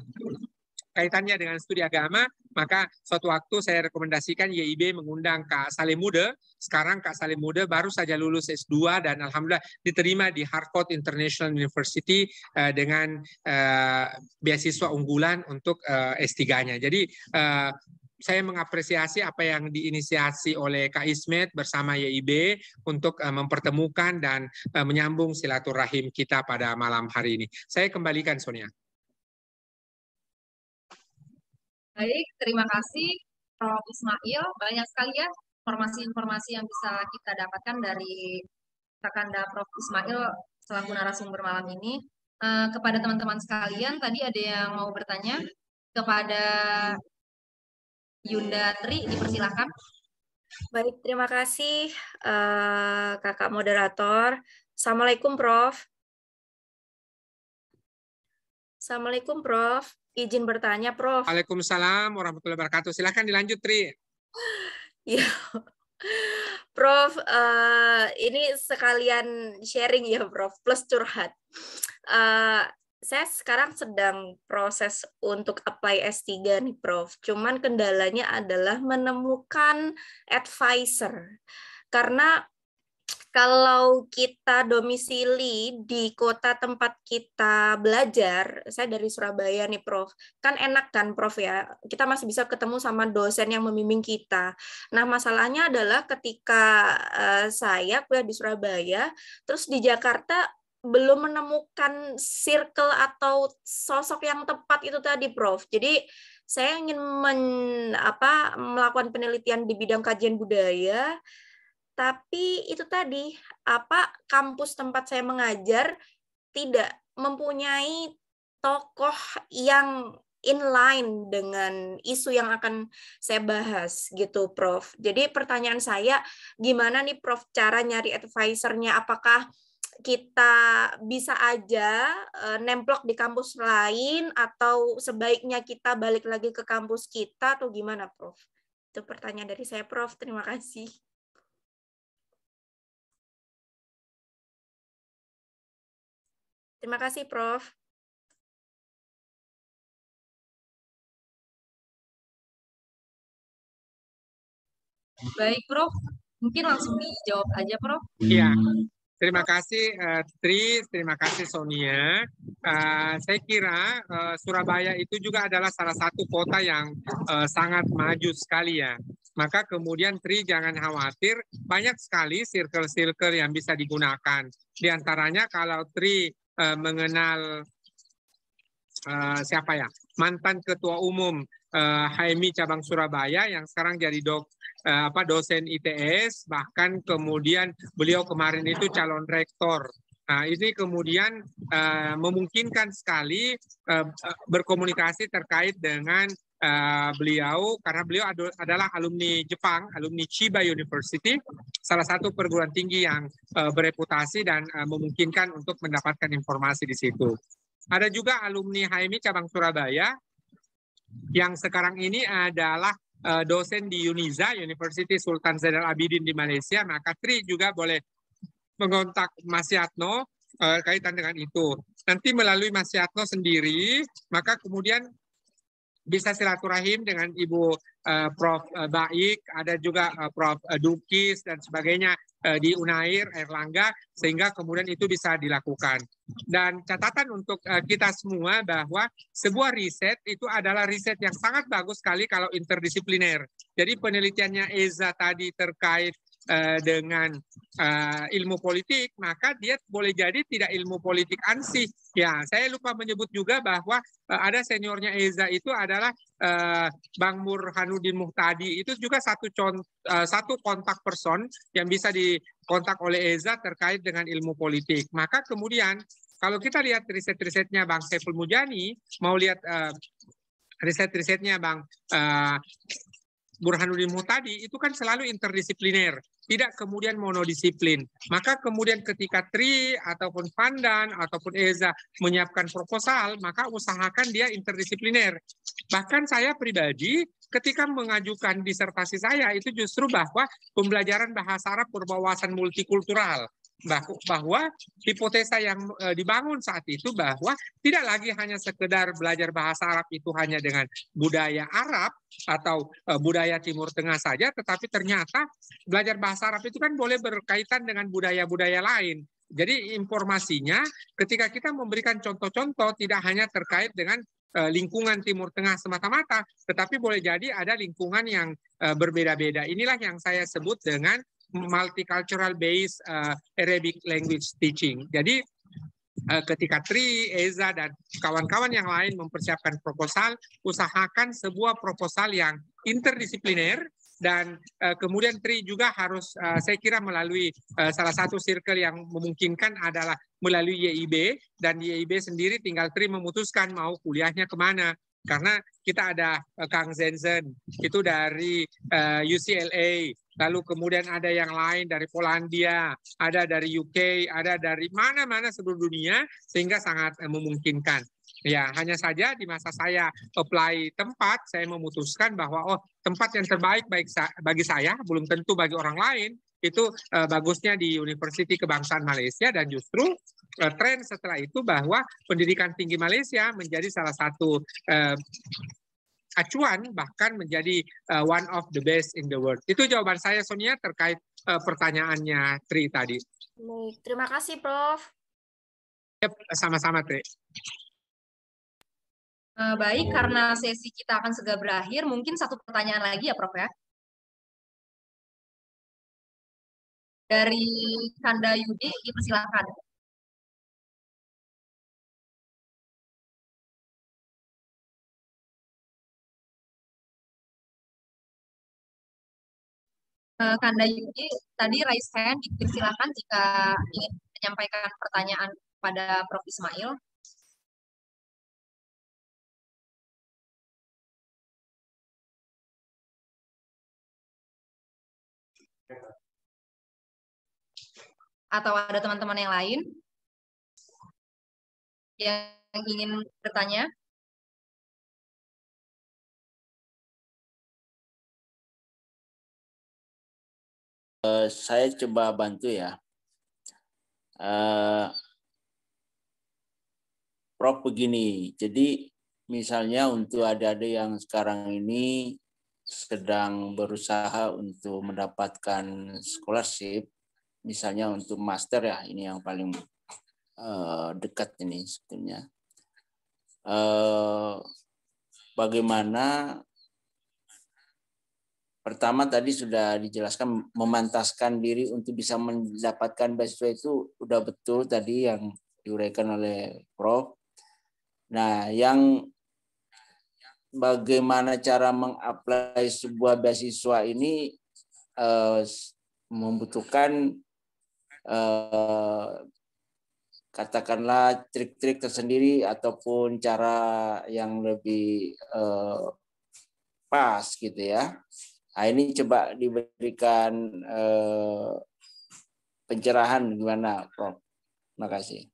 kaitannya dengan studi agama, maka suatu waktu saya rekomendasikan YIB mengundang Kak Salim Mude. Sekarang Kak Salim Mude baru saja lulus S2 dan alhamdulillah diterima di Harvard International University dengan beasiswa unggulan untuk S3-nya. Jadi saya mengapresiasi apa yang diinisiasi oleh Kak Ismet bersama YIB untuk mempertemukan dan menyambung silaturahim kita pada malam hari ini. Saya kembalikan Sonia. Baik, terima kasih Prof. Ismail. Banyak sekali ya informasi-informasi yang bisa kita dapatkan dari Kakanda Prof. Ismail selaku narasumber malam ini. Kepada teman-teman sekalian, tadi ada yang mau bertanya kepada Yunda Tri, dipersilakan. Baik, terima kasih Kakak moderator. Assalamualaikum Prof. Assalamualaikum, Prof. Izin bertanya, Prof. Waalaikumsalam warahmatullahi wabarakatuh. Silakan dilanjut, Tri. Ya, Prof, ini sekalian sharing ya, Prof, plus curhat. Saya sekarang sedang proses untuk apply S3 nih, Prof. Cuman kendalanya adalah menemukan advisor. Karena kalau kita domisili di kota tempat kita belajar, saya dari Surabaya nih, Prof. Kan enak kan, Prof ya? Kita masih bisa ketemu sama dosen yang membimbing kita. Nah, masalahnya adalah ketika saya kuliah di Surabaya, terus di Jakarta belum menemukan circle atau sosok yang tepat itu tadi, Prof. Jadi saya ingin melakukan penelitian di bidang kajian budaya, tapi itu tadi kampus tempat saya mengajar tidak mempunyai tokoh yang inline dengan isu yang akan saya bahas gitu, Prof. Jadi pertanyaan saya, gimana nih Prof cara nyari advisernya? Apakah kita bisa aja nemplok di kampus lain atau sebaiknya kita balik lagi ke kampus kita atau gimana, Prof? Itu pertanyaan dari saya, Prof. Terima kasih. Terima kasih, Prof. Baik, Prof. Mungkin langsung dijawab aja, Prof. Iya. Terima kasih Tri, terima kasih Sonia. Saya kira Surabaya itu juga adalah salah satu kota yang sangat maju sekali ya. Maka kemudian Tri jangan khawatir, banyak sekali circle-circle yang bisa digunakan. Di antaranya kalau Tri mengenal siapa ya, mantan Ketua Umum HMI Cabang Surabaya yang sekarang jadi dosen ITS, bahkan kemudian beliau kemarin itu calon rektor. Nah, ini kemudian memungkinkan sekali berkomunikasi terkait dengan beliau, karena beliau adalah alumni Jepang, alumni Chiba University, salah satu perguruan tinggi yang bereputasi dan memungkinkan untuk mendapatkan informasi di situ. Ada juga alumni HMI Cabang Surabaya yang sekarang ini adalah dosen di UNIZA, University Sultan Zainal Abidin di Malaysia. Maka Tri juga boleh mengontak Mas Yatno kaitan dengan itu. Nanti melalui Mas Yatno sendiri, maka kemudian bisa silaturahim dengan Ibu Prof Baik, ada juga Prof Dukis dan sebagainya di Unair, Erlangga, sehingga kemudian itu bisa dilakukan. Dan catatan untuk kita semua bahwa sebuah riset itu adalah riset yang sangat bagus sekali kalau interdisipliner. Jadi penelitiannya Eza tadi terkait dengan ilmu politik, maka dia boleh jadi tidak ilmu politik ansih. Ya, saya lupa menyebut juga bahwa ada seniornya Eza itu adalah Bang Burhanuddin Muhtadi. Itu juga satu kontak person yang bisa dikontak oleh Eza terkait dengan ilmu politik. Maka kemudian kalau kita lihat riset-risetnya Bang Saiful Mujani, mau lihat riset-risetnya Bang Burhanuddin Muhtadi, itu kan selalu interdisipliner, tidak kemudian monodisiplin. Maka kemudian ketika Tri ataupun Pandan ataupun Eza menyiapkan proposal, maka usahakan dia interdisipliner. Bahkan saya pribadi ketika mengajukan disertasi saya itu justru bahwa pembelajaran bahasa Arab berwawasan multikultural. Bahwa hipotesa yang dibangun saat itu bahwa tidak lagi hanya sekedar belajar bahasa Arab itu hanya dengan budaya Arab atau budaya Timur Tengah saja, tetapi ternyata belajar bahasa Arab itu kan boleh berkaitan dengan budaya-budaya lain. Jadi informasinya ketika kita memberikan contoh-contoh tidak hanya terkait dengan lingkungan Timur Tengah semata-mata, tetapi boleh jadi ada lingkungan yang berbeda-beda. Inilah yang saya sebut dengan multicultural based Arabic language teaching. Jadi ketika Tri, Eza, dan kawan-kawan yang lain mempersiapkan proposal, usahakan sebuah proposal yang interdisipliner, dan kemudian Tri juga harus, saya kira melalui salah satu circle yang memungkinkan adalah melalui YIB, dan YIB sendiri tinggal Tri memutuskan mau kuliahnya kemana. Karena kita ada Kang Zenzen, itu dari UCLA, lalu kemudian ada yang lain dari Polandia, ada dari UK, ada dari mana-mana seluruh dunia, sehingga sangat memungkinkan. Ya, hanya saja di masa saya apply tempat, saya memutuskan bahwa tempat yang terbaik bagi saya, belum tentu bagi orang lain, itu bagusnya di Universiti Kebangsaan Malaysia, dan justru tren setelah itu bahwa pendidikan tinggi Malaysia menjadi salah satu acuan, bahkan menjadi one of the best in the world. Itu jawaban saya, Sonia, terkait pertanyaannya Tri tadi. Baik, terima kasih, Prof. Yep, sama-sama, Tri. Baik, karena sesi kita akan segera berakhir, mungkin satu pertanyaan lagi ya, Prof ya. Dari Kanda Yudi, dipersilakan. Kanda Yudi, tadi raise hand, dipersilakan jika ingin menyampaikan pertanyaan pada Prof Ismail. Atau ada teman-teman yang lain yang ingin bertanya? Saya coba bantu ya. Prof begini, jadi misalnya untuk adik-adik yang sekarang ini sedang berusaha untuk mendapatkan scholarship, misalnya untuk master ya, ini yang paling dekat ini sebetulnya. Bagaimana pertama tadi sudah dijelaskan memantaskan diri untuk bisa mendapatkan beasiswa itu udah betul tadi yang diuraikan oleh Prof. Nah, yang bagaimana cara mengapply sebuah beasiswa ini membutuhkan katakanlah trik-trik tersendiri ataupun cara yang lebih pas gitu ya. Nah, ini coba diberikan pencerahan gimana, Prof. Terima kasih.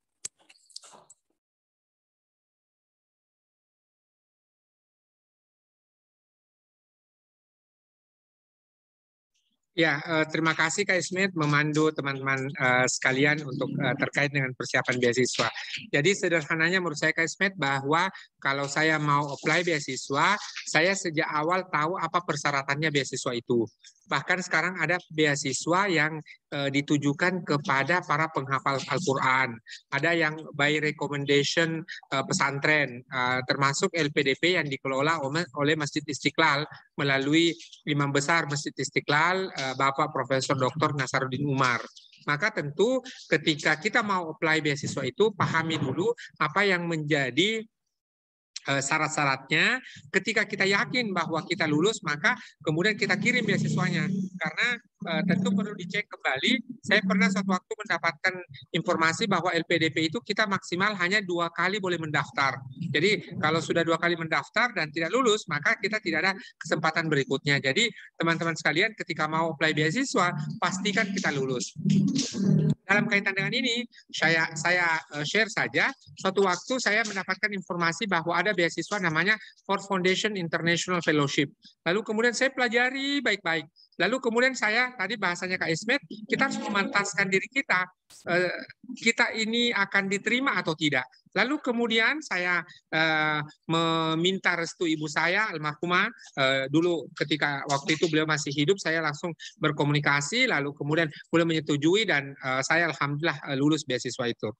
Ya, terima kasih Kak Ismet memandu teman-teman sekalian untuk terkait dengan persiapan beasiswa. Jadi sederhananya menurut saya Kak Ismet bahwa kalau saya mau apply beasiswa, saya sejak awal tahu apa persyaratannya beasiswa itu. Bahkan sekarang ada beasiswa yang ditujukan kepada para penghafal Al-Quran. Ada yang by recommendation pesantren, termasuk LPDP yang dikelola oleh Masjid Istiqlal melalui Imam Besar Masjid Istiqlal, Bapak Profesor Dr. Nasaruddin Umar. Maka tentu ketika kita mau apply beasiswa itu, pahami dulu apa yang menjadi syarat-syaratnya. Ketika kita yakin bahwa kita lulus, maka kemudian kita kirim beasiswanya. Karena tentu perlu dicek kembali. Saya pernah suatu waktu mendapatkan informasi bahwa LPDP itu kita maksimal hanya 2 kali boleh mendaftar. Jadi kalau sudah 2 kali mendaftar dan tidak lulus, maka kita tidak ada kesempatan berikutnya. Jadi teman-teman sekalian ketika mau apply beasiswa, pastikan kita lulus. Dalam kaitan dengan ini, saya share saja. Suatu waktu saya mendapatkan informasi bahwa ada beasiswa namanya Ford Foundation International Fellowship. Lalu kemudian saya pelajari baik-baik. Lalu kemudian saya, tadi bahasanya Kak Ismet, kita harus memantaskan diri kita. Kita ini akan diterima atau tidak. Lalu kemudian saya meminta restu ibu saya, almarhumah. Dulu ketika waktu itu beliau masih hidup, saya langsung berkomunikasi, lalu kemudian beliau menyetujui dan saya alhamdulillah lulus beasiswa itu.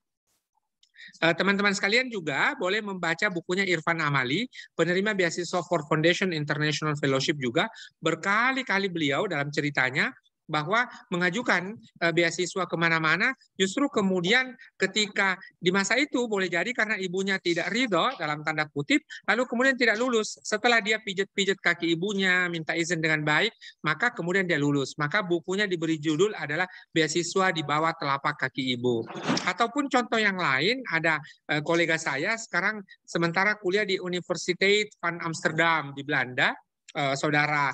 Teman-teman sekalian juga boleh membaca bukunya Irfan Amali, penerima beasiswa Ford Foundation International Fellowship juga. Berkali-kali beliau dalam ceritanya bahwa mengajukan beasiswa kemana-mana, justru kemudian ketika di masa itu boleh jadi karena ibunya tidak ridho dalam tanda kutip, lalu kemudian tidak lulus. Setelah dia pijat-pijat kaki ibunya, minta izin dengan baik, maka kemudian dia lulus. Maka bukunya diberi judul adalah Beasiswa di Bawah Telapak Kaki Ibu. Ataupun contoh yang lain, ada kolega saya sekarang sementara kuliah di Universiteit van Amsterdam di Belanda. Saudara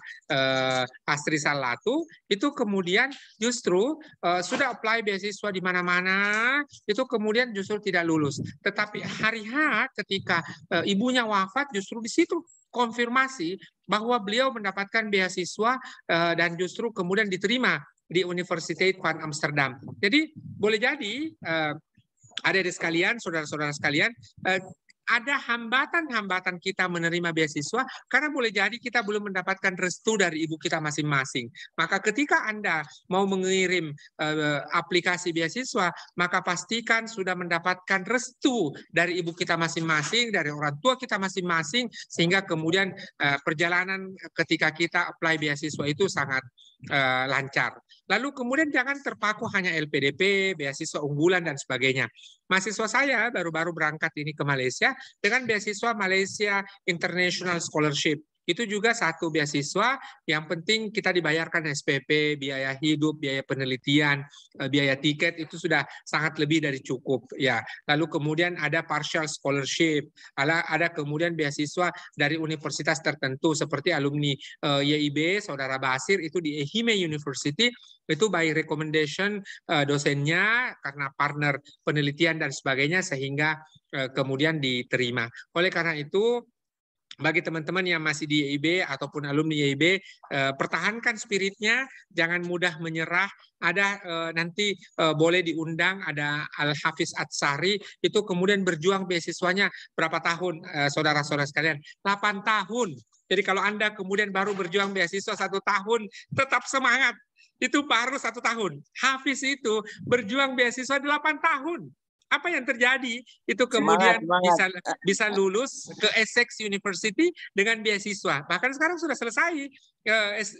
Astri Salatu, itu kemudian justru sudah apply beasiswa di mana-mana, itu kemudian justru tidak lulus. Tetapi hari H ketika ibunya wafat, justru di situ konfirmasi bahwa beliau mendapatkan beasiswa dan justru kemudian diterima di Universiteit van Amsterdam. Jadi boleh jadi adik-adik sekalian, saudara-saudara sekalian, ada hambatan-hambatan kita menerima beasiswa karena boleh jadi kita belum mendapatkan restu dari ibu kita masing-masing. Maka ketika Anda mau mengirim aplikasi beasiswa, maka pastikan sudah mendapatkan restu dari ibu kita masing-masing, dari orang tua kita masing-masing, sehingga kemudian perjalanan ketika kita apply beasiswa itu sangat lancar. Lalu kemudian jangan terpaku hanya LPDP, beasiswa unggulan dan sebagainya. Mahasiswa saya baru-baru berangkat ini ke Malaysia dengan beasiswa Malaysia International Scholarship. Itu juga satu beasiswa yang penting kita dibayarkan SPP, biaya hidup, biaya penelitian, biaya tiket itu sudah sangat lebih dari cukup ya. Lalu kemudian ada partial scholarship, ada kemudian beasiswa dari universitas tertentu seperti alumni YIB, Saudara Basir itu di Ehime University, itu by recommendation dosennya karena partner penelitian dan sebagainya sehingga kemudian diterima. Oleh karena itu bagi teman-teman yang masih di YIB ataupun alumni YIB, pertahankan spiritnya, jangan mudah menyerah. Ada nanti boleh diundang, ada Al-Hafiz Atsari, itu kemudian berjuang beasiswanya berapa tahun, saudara-saudara sekalian? 8 tahun. Jadi kalau Anda kemudian baru berjuang beasiswa 1 tahun, tetap semangat. Itu baru 1 tahun. Hafiz itu berjuang beasiswa 8 tahun. Apa yang terjadi? Itu kemudian bisa lulus ke Essex University dengan beasiswa. Bahkan sekarang sudah selesai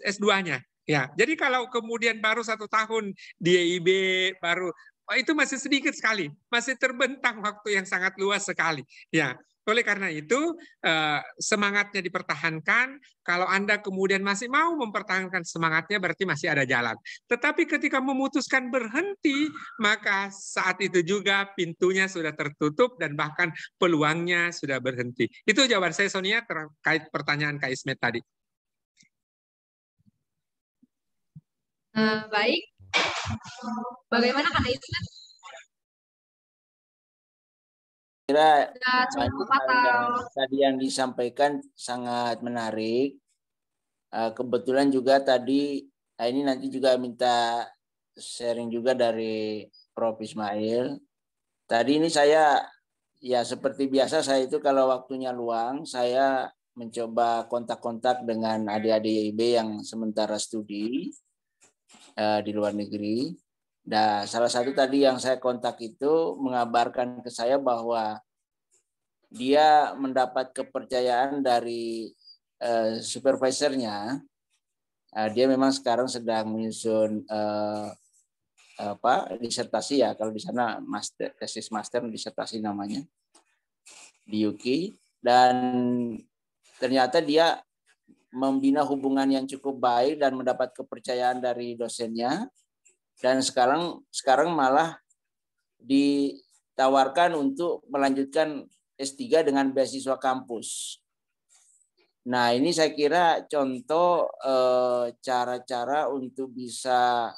S2-nya. Ya, jadi kalau kemudian baru 1 tahun di YIB, baru itu masih sedikit sekali, masih terbentang waktu yang sangat luas sekali. Ya, oleh karena itu semangatnya dipertahankan. Kalau Anda kemudian masih mau mempertahankan semangatnya, berarti masih ada jalan. Tetapi ketika memutuskan berhenti, maka saat itu juga pintunya sudah tertutup dan bahkan peluangnya sudah berhenti. Itu jawaban saya, Sonia, terkait pertanyaan Kak Ismet tadi. Baik. Bagaimana Kak Ismet? Kira tadi yang disampaikan sangat menarik. Kebetulan juga tadi, ini nanti juga minta sharing juga dari Prof. Ismail. Tadi ini saya, ya seperti biasa saya itu kalau waktunya luang, saya mencoba kontak-kontak dengan adik-adik YIB yang sementara studi di luar negeri. Nah, salah satu tadi yang saya kontak itu mengabarkan ke saya bahwa dia mendapat kepercayaan dari supervisornya. Dia memang sekarang sedang menyusun disertasi ya, kalau di sana tesis master disertasi namanya di UK, dan ternyata dia membina hubungan yang cukup baik dan mendapat kepercayaan dari dosennya. Dan sekarang malah ditawarkan untuk melanjutkan S3 dengan beasiswa kampus. Nah, ini saya kira contoh cara-cara untuk bisa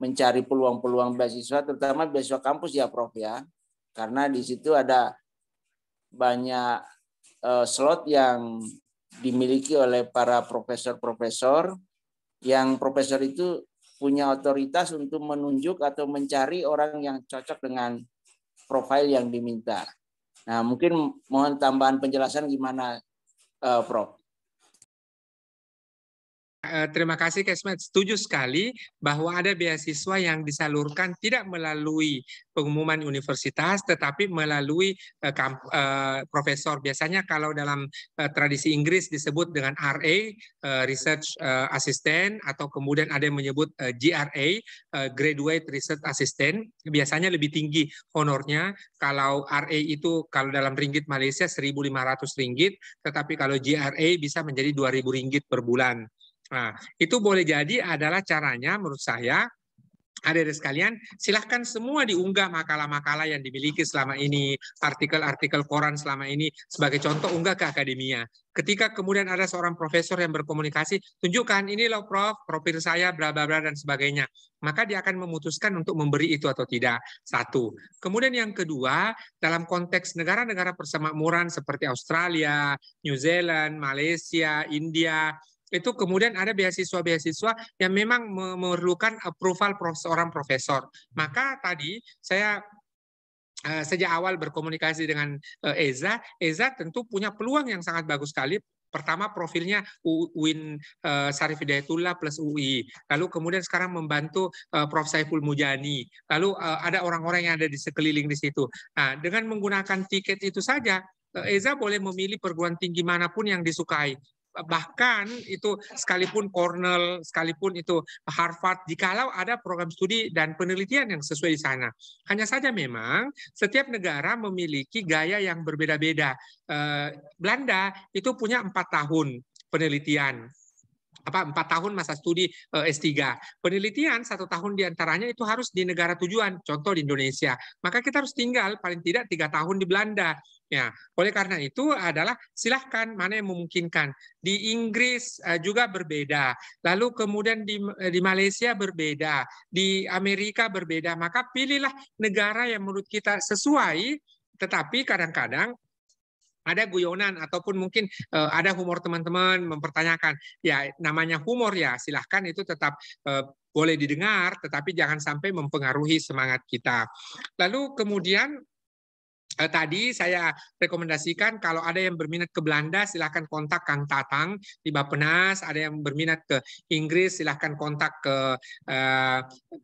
mencari peluang-peluang beasiswa, terutama beasiswa kampus ya, Prof ya. Karena di situ ada banyak slot yang dimiliki oleh para profesor-profesor, yang profesor itu punya otoritas untuk menunjuk atau mencari orang yang cocok dengan profil yang diminta. Nah, mungkin mohon tambahan penjelasan gimana, Prof. Terima kasih, Kesmet. Setuju sekali bahwa ada beasiswa yang disalurkan tidak melalui pengumuman universitas, tetapi melalui profesor. Biasanya kalau dalam tradisi Inggris disebut dengan RA, Research Assistant, atau kemudian ada yang menyebut GRA, Graduate Research Assistant. Biasanya lebih tinggi honornya. Kalau RA itu kalau dalam ringgit Malaysia 1.500 ringgit, tetapi kalau GRA bisa menjadi 2.000 ringgit per bulan. Nah, itu boleh jadi adalah caranya menurut saya Adik-adik sekalian, silahkan semua diunggah makalah-makalah yang dimiliki selama ini, artikel-artikel koran selama ini, sebagai contoh unggah ke akademia. Ketika kemudian ada seorang profesor yang berkomunikasi, tunjukkan ini loh Prof, profil saya, bla bla bla dan sebagainya. Maka dia akan memutuskan untuk memberi itu atau tidak. Satu. Kemudian yang kedua, dalam konteks negara-negara persemakmuran seperti Australia, New Zealand, Malaysia, India, itu kemudian ada beasiswa-beasiswa yang memang memerlukan approval seorang profesor. Maka tadi saya sejak awal berkomunikasi dengan Eza tentu punya peluang yang sangat bagus sekali. Pertama profilnya UIN Syarif Hidayatullah plus UI. Lalu kemudian sekarang membantu Prof. Saiful Mujani. Lalu ada orang-orang yang ada di sekeliling di situ. Nah, dengan menggunakan tiket itu saja, Eza boleh memilih perguruan tinggi manapun yang disukai. Bahkan itu sekalipun Cornell, sekalipun itu Harvard, jikalau ada program studi dan penelitian yang sesuai di sana. Hanya saja memang setiap negara memiliki gaya yang berbeda-beda. Belanda itu punya 4 tahun penelitian. 4 tahun masa studi S3. Penelitian 1 tahun diantaranya itu harus di negara tujuan, contoh di Indonesia. Maka kita harus tinggal paling tidak 3 tahun di Belanda. Ya, oleh karena itu adalah silahkan mana yang memungkinkan. Di Inggris juga berbeda, lalu kemudian di Malaysia berbeda, di Amerika berbeda. Maka pilihlah negara yang menurut kita sesuai, tetapi kadang-kadang ada guyonan ataupun mungkin ada humor teman-teman mempertanyakan. Ya, namanya humor ya, silahkan itu tetap boleh didengar, tetapi jangan sampai mempengaruhi semangat kita. Lalu kemudian tadi saya rekomendasikan kalau ada yang berminat ke Belanda silahkan kontak Kang Tatang di Bappenas, ada yang berminat ke Inggris silahkan kontak ke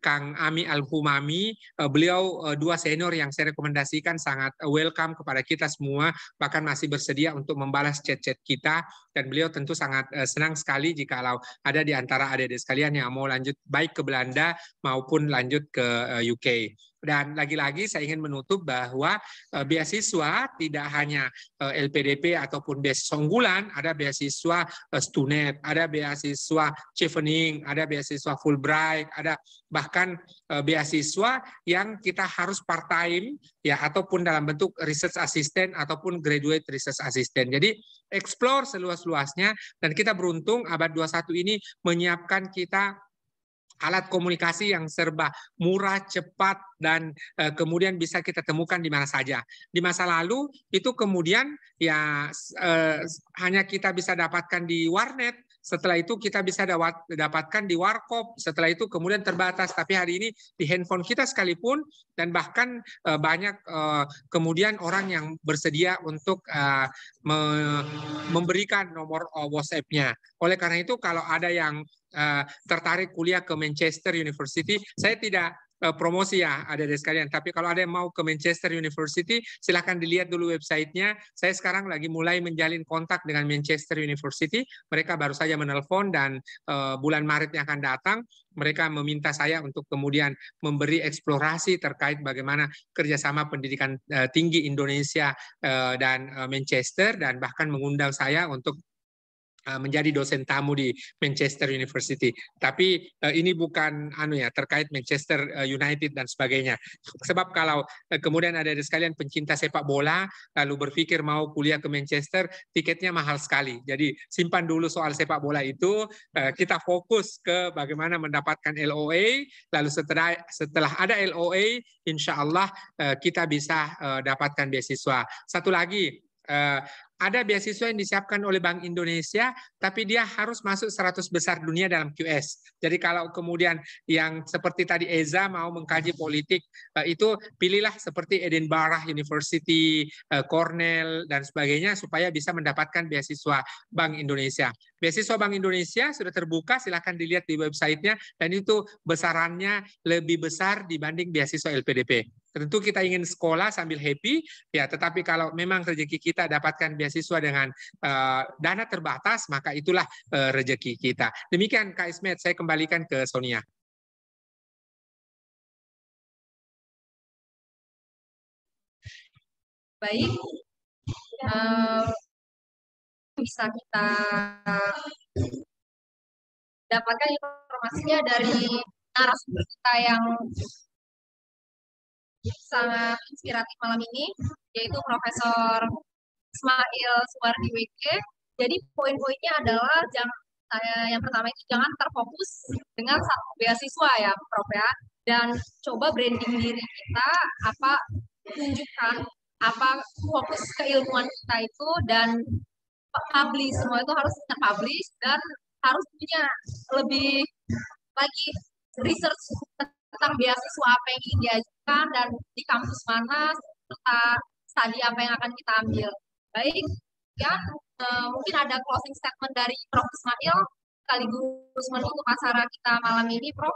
Kang Ami Al-Humami. Beliau 2 senior yang saya rekomendasikan sangat welcome kepada kita semua, bahkan masih bersedia untuk membalas chat-chat kita, dan beliau tentu sangat senang sekali jikalau ada di antara adik-adik sekalian yang mau lanjut baik ke Belanda maupun lanjut ke UK. Dan lagi-lagi saya ingin menutup bahwa beasiswa tidak hanya LPDP ataupun beasiswa unggulan, ada beasiswa Stunet, ada beasiswa Chevening, ada beasiswa Fulbright, ada bahkan beasiswa yang kita harus part-time ya, ataupun dalam bentuk research assistant ataupun graduate research assistant. Jadi explore seluas-luasnya, dan kita beruntung abad 21 ini menyiapkan kita alat komunikasi yang serba murah, cepat, dan kemudian bisa kita temukan di mana saja. Di masa lalu itu kemudian ya hanya kita bisa dapatkan di warnet, setelah itu kita bisa dapatkan di warkop, setelah itu kemudian terbatas. Tapi hari ini di handphone kita sekalipun, dan bahkan banyak kemudian orang yang bersedia untuk memberikan nomor WhatsApp-nya. Oleh karena itu kalau ada yang tertarik kuliah ke Manchester University, saya tidak promosi ya adik-adik sekalian, tapi kalau ada yang mau ke Manchester University silahkan dilihat dulu websitenya. Saya sekarang lagi mulai menjalin kontak dengan Manchester University, mereka baru saja menelpon, dan bulan Maret yang akan datang mereka meminta saya untuk kemudian memberi eksplorasi terkait bagaimana kerjasama pendidikan tinggi Indonesia dan Manchester, dan bahkan mengundang saya untuk menjadi dosen tamu di Manchester University. Tapi ini bukan terkait Manchester United dan sebagainya. Sebab kalau kemudian ada sekalian pencinta sepak bola lalu berpikir mau kuliah ke Manchester, tiketnya mahal sekali. Jadi simpan dulu soal sepak bola itu, kita fokus ke bagaimana mendapatkan LOA, lalu setelah ada LOA, insya Allah kita bisa dapatkan beasiswa. Satu lagi, ada beasiswa yang disiapkan oleh Bank Indonesia, tapi dia harus masuk 100 besar dunia dalam QS. Jadi kalau kemudian yang seperti tadi Eza mau mengkaji politik, itu pilihlah seperti Edinburgh University, Cornell, dan sebagainya, supaya bisa mendapatkan beasiswa Bank Indonesia. Beasiswa Bank Indonesia sudah terbuka, silahkan dilihat di websitenya, dan itu besarannya lebih besar dibanding beasiswa LPDP. Tentu kita ingin sekolah sambil happy, ya. Tetapi kalau memang rezeki kita dapatkan beasiswa dengan dana terbatas, maka itulah rezeki kita. Demikian Kak Ismet, saya kembalikan ke Sonia. Baik, bisa kita dapatkan informasinya dari narasumber kita yang sangat inspiratif malam ini, yaitu Profesor Ismail Suwardi WG. Jadi poin-poinnya adalah yang pertama itu jangan terfokus dengan satu beasiswa ya, Prof ya. Dan coba branding diri kita, tunjukkan apa fokus keilmuan kita itu, dan publish semua itu harus terpublish dan harus punya lebih lagi research tentang beasiswa apa yang ingin diajukan dan di kampus mana serta studi apa yang akan kita ambil. Baik, ya mungkin ada closing statement dari Prof. Ismail sekaligus menutup acara kita malam ini, Prof.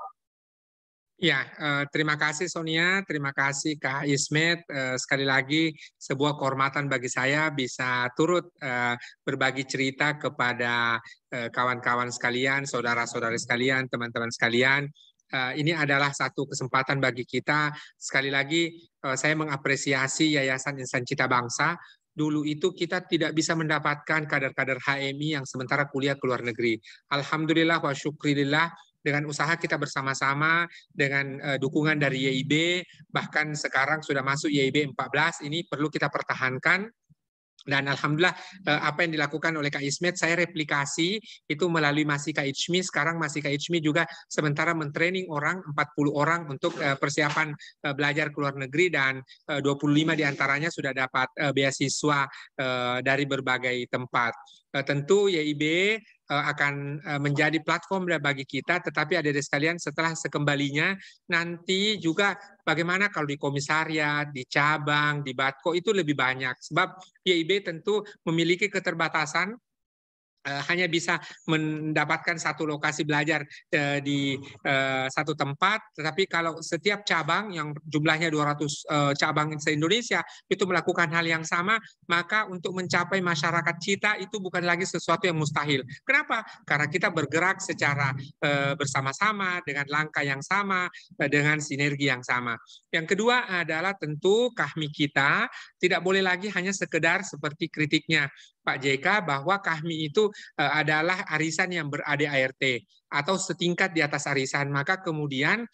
Ya, terima kasih Sonia, terima kasih Kak Ismet. Sekali lagi sebuah kehormatan bagi saya bisa turut berbagi cerita kepada kawan-kawan sekalian, saudara-saudari sekalian, teman-teman sekalian. Ini adalah satu kesempatan bagi kita. Sekali lagi saya mengapresiasi Yayasan Insan Cita Bangsa. Dulu itu kita tidak bisa mendapatkan kader-kader HMI yang sementara kuliah ke luar negeri. Alhamdulillah wa syukrilillah, dengan usaha kita bersama-sama, dengan dukungan dari YIB, bahkan sekarang sudah masuk YIB 14, ini perlu kita pertahankan. Dan alhamdulillah apa yang dilakukan oleh Kak Ismet saya replikasi itu melalui Masika Ichmi. Sekarang Masika Ichmi juga sementara mentraining orang 40 orang untuk persiapan belajar ke luar negeri, dan 25 diantaranya sudah dapat beasiswa dari berbagai tempat. Tentu YIB akan menjadi platform bagi kita, tetapi adik-adik sekalian setelah sekembalinya nanti juga bagaimana kalau di komisariat, di cabang, di Batko itu lebih banyak. Sebab YIB tentu memiliki keterbatasan, hanya bisa mendapatkan satu lokasi belajar di satu tempat, tetapi kalau setiap cabang yang jumlahnya 200 cabang se-Indonesia itu melakukan hal yang sama, maka untuk mencapai masyarakat Cita itu bukan lagi sesuatu yang mustahil. Kenapa? Karena kita bergerak secara bersama-sama dengan langkah yang sama, dengan sinergi yang sama. Yang kedua adalah tentu KAHMI kita tidak boleh lagi hanya sekedar seperti kritiknya Pak JK bahwa KAHMI itu adalah arisan yang ber-ADART atau setingkat di atas arisan. Maka kemudian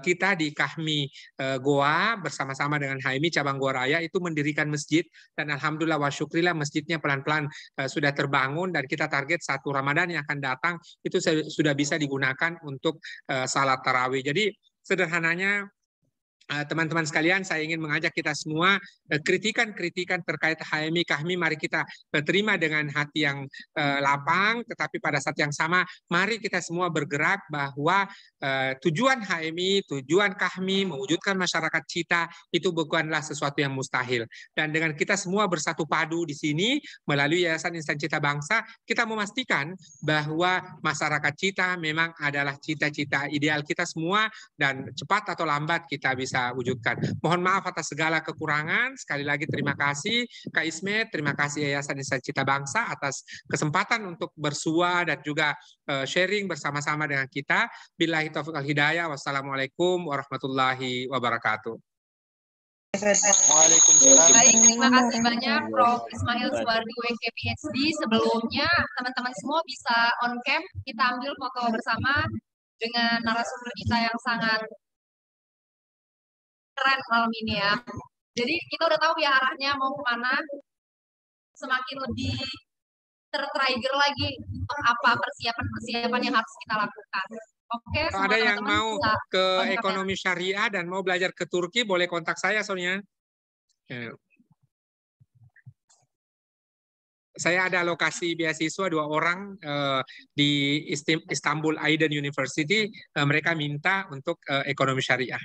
kita di KAHMI Goa bersama-sama dengan HMI cabang Goa Raya itu mendirikan masjid, dan alhamdulillah wa syukrillah masjidnya pelan-pelan sudah terbangun, dan kita target 1 Ramadan yang akan datang itu sudah bisa digunakan untuk salat tarawih. Jadi sederhananya teman-teman sekalian, saya ingin mengajak kita semua kritikan-kritikan terkait HMI, KAHMI, mari kita terima dengan hati yang lapang, tetapi pada saat yang sama mari kita semua bergerak bahwa tujuan HMI, tujuan KAHMI mewujudkan masyarakat Cita itu bukanlah sesuatu yang mustahil. Dan dengan kita semua bersatu padu di sini melalui Yayasan Insan Cita Bangsa, kita memastikan bahwa masyarakat Cita memang adalah cita-cita ideal kita semua, dan cepat atau lambat kita bisa wujudkan. Mohon maaf atas segala kekurangan. Sekali lagi terima kasih Kak Ismet, terima kasih Yayasan Insan Cita Bangsa atas kesempatan untuk bersua dan juga sharing bersama-sama dengan kita. Billahi taufiq wal hidayah. Wassalamualaikum warahmatullahi wabarakatuh. Baik, terima kasih banyak Prof. Ismail Suwardi WG PhD. Sebelumnya teman-teman semua bisa on cam, kita ambil foto bersama dengan narasumber kita yang sangat keren malam ini ya. Jadi kita udah tahu ya arahnya mau kemana, semakin lebih ter-trigger lagi untuk apa persiapan yang harus kita lakukan. Oke, kalau ada yang mau ke ekonomi syariah dan mau belajar ke Turki, boleh kontak saya Sonia. Saya ada alokasi beasiswa 2 orang di Istanbul Aydın University. Mereka minta untuk ekonomi syariah,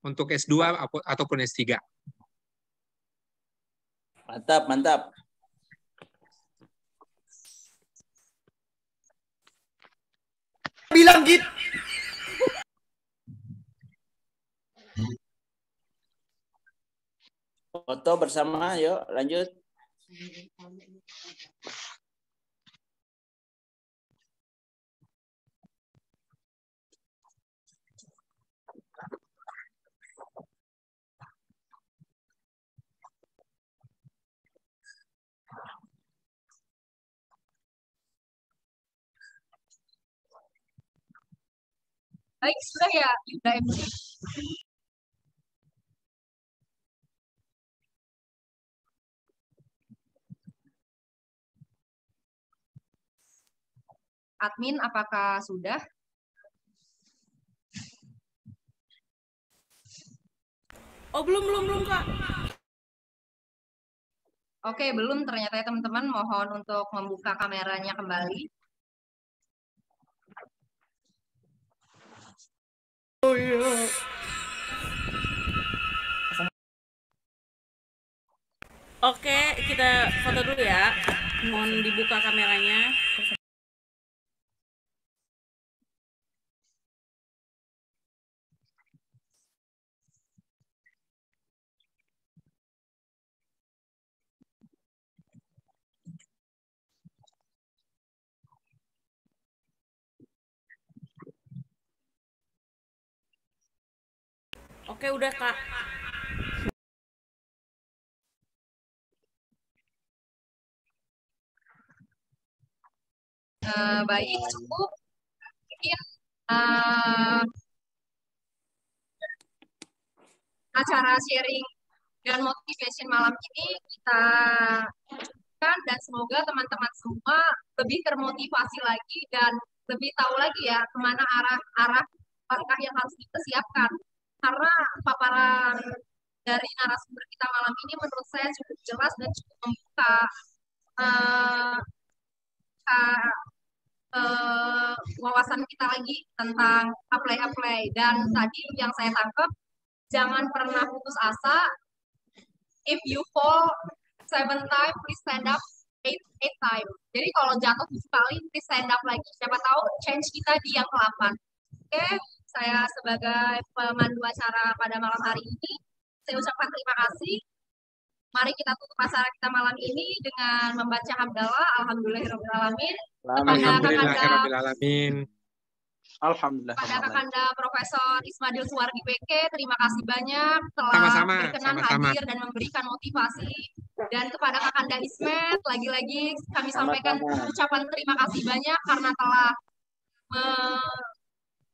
untuk S2 ataupun S3. Mantap, mantap. Bilang gitu. Foto bersama, yuk lanjut. Baik, sudah ya, Yuda MC. Admin, apakah sudah? Oh, belum, Kak. Oke, belum ternyata ya teman-teman. Mohon untuk membuka kameranya kembali. Oh iya. Oke, kita foto dulu ya. Mohon dibuka kameranya. Oke, udah, Kak. Baik, cukup. Mungkin acara sharing dan motivation malam ini kita lakukan dan semoga teman-teman semua lebih termotivasi lagi dan lebih tahu lagi ya kemana arah langkah yang harus kita siapkan. Karena paparan dari narasumber kita malam ini menurut saya cukup jelas dan cukup membuka wawasan kita lagi tentang apply. Dan tadi yang saya tangkap, jangan pernah putus asa. If you fall 7 times, please stand up 8 times. Jadi kalau jatuh 7 kali, please stand up lagi. Siapa tahu change kita di yang ke-8. Oke, saya sebagai pemandu acara pada malam hari ini, saya ucapkan terima kasih. Mari kita tutup acara kita malam ini dengan membaca hamdalah. Alhamdulillahirrahmanirrahim. Alhamdulillahirrahmanirrahim. Alhamdulillah. Pada Kakanda Profesor Ismadil Suwardi PK, terima kasih banyak telah berkenan hadir dan memberikan motivasi. Dan kepada Kakanda Ismet, lagi-lagi kami sampaikan ucapan terima kasih banyak karena telah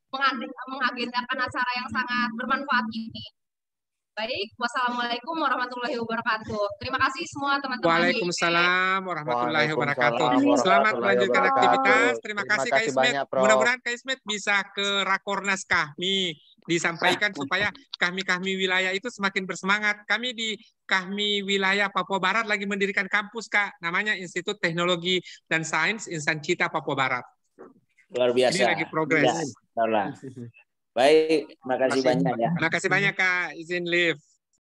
mengagendakan acara yang sangat bermanfaat ini. Baik, wassalamualaikum warahmatullahi wabarakatuh. Terima kasih semua teman-teman. Waalaikumsalam warahmatullahi wabarakatuh. Selamat melanjutkan aktivitas. Terima kasih Kak Ismet. Mudah-mudahan Kak Ismet bisa ke Rakornas Kahmi disampaikan supaya Kahmi wilayah itu semakin bersemangat. Kami di Kahmi wilayah Papua Barat lagi mendirikan kampus Kak, namanya Institut Teknologi dan Sains Insan Cita Papua Barat. Luar biasa. Ini lagi progres. Ya, baik, terima kasih banyak ya. Terima kasih banyak Kak, izin live.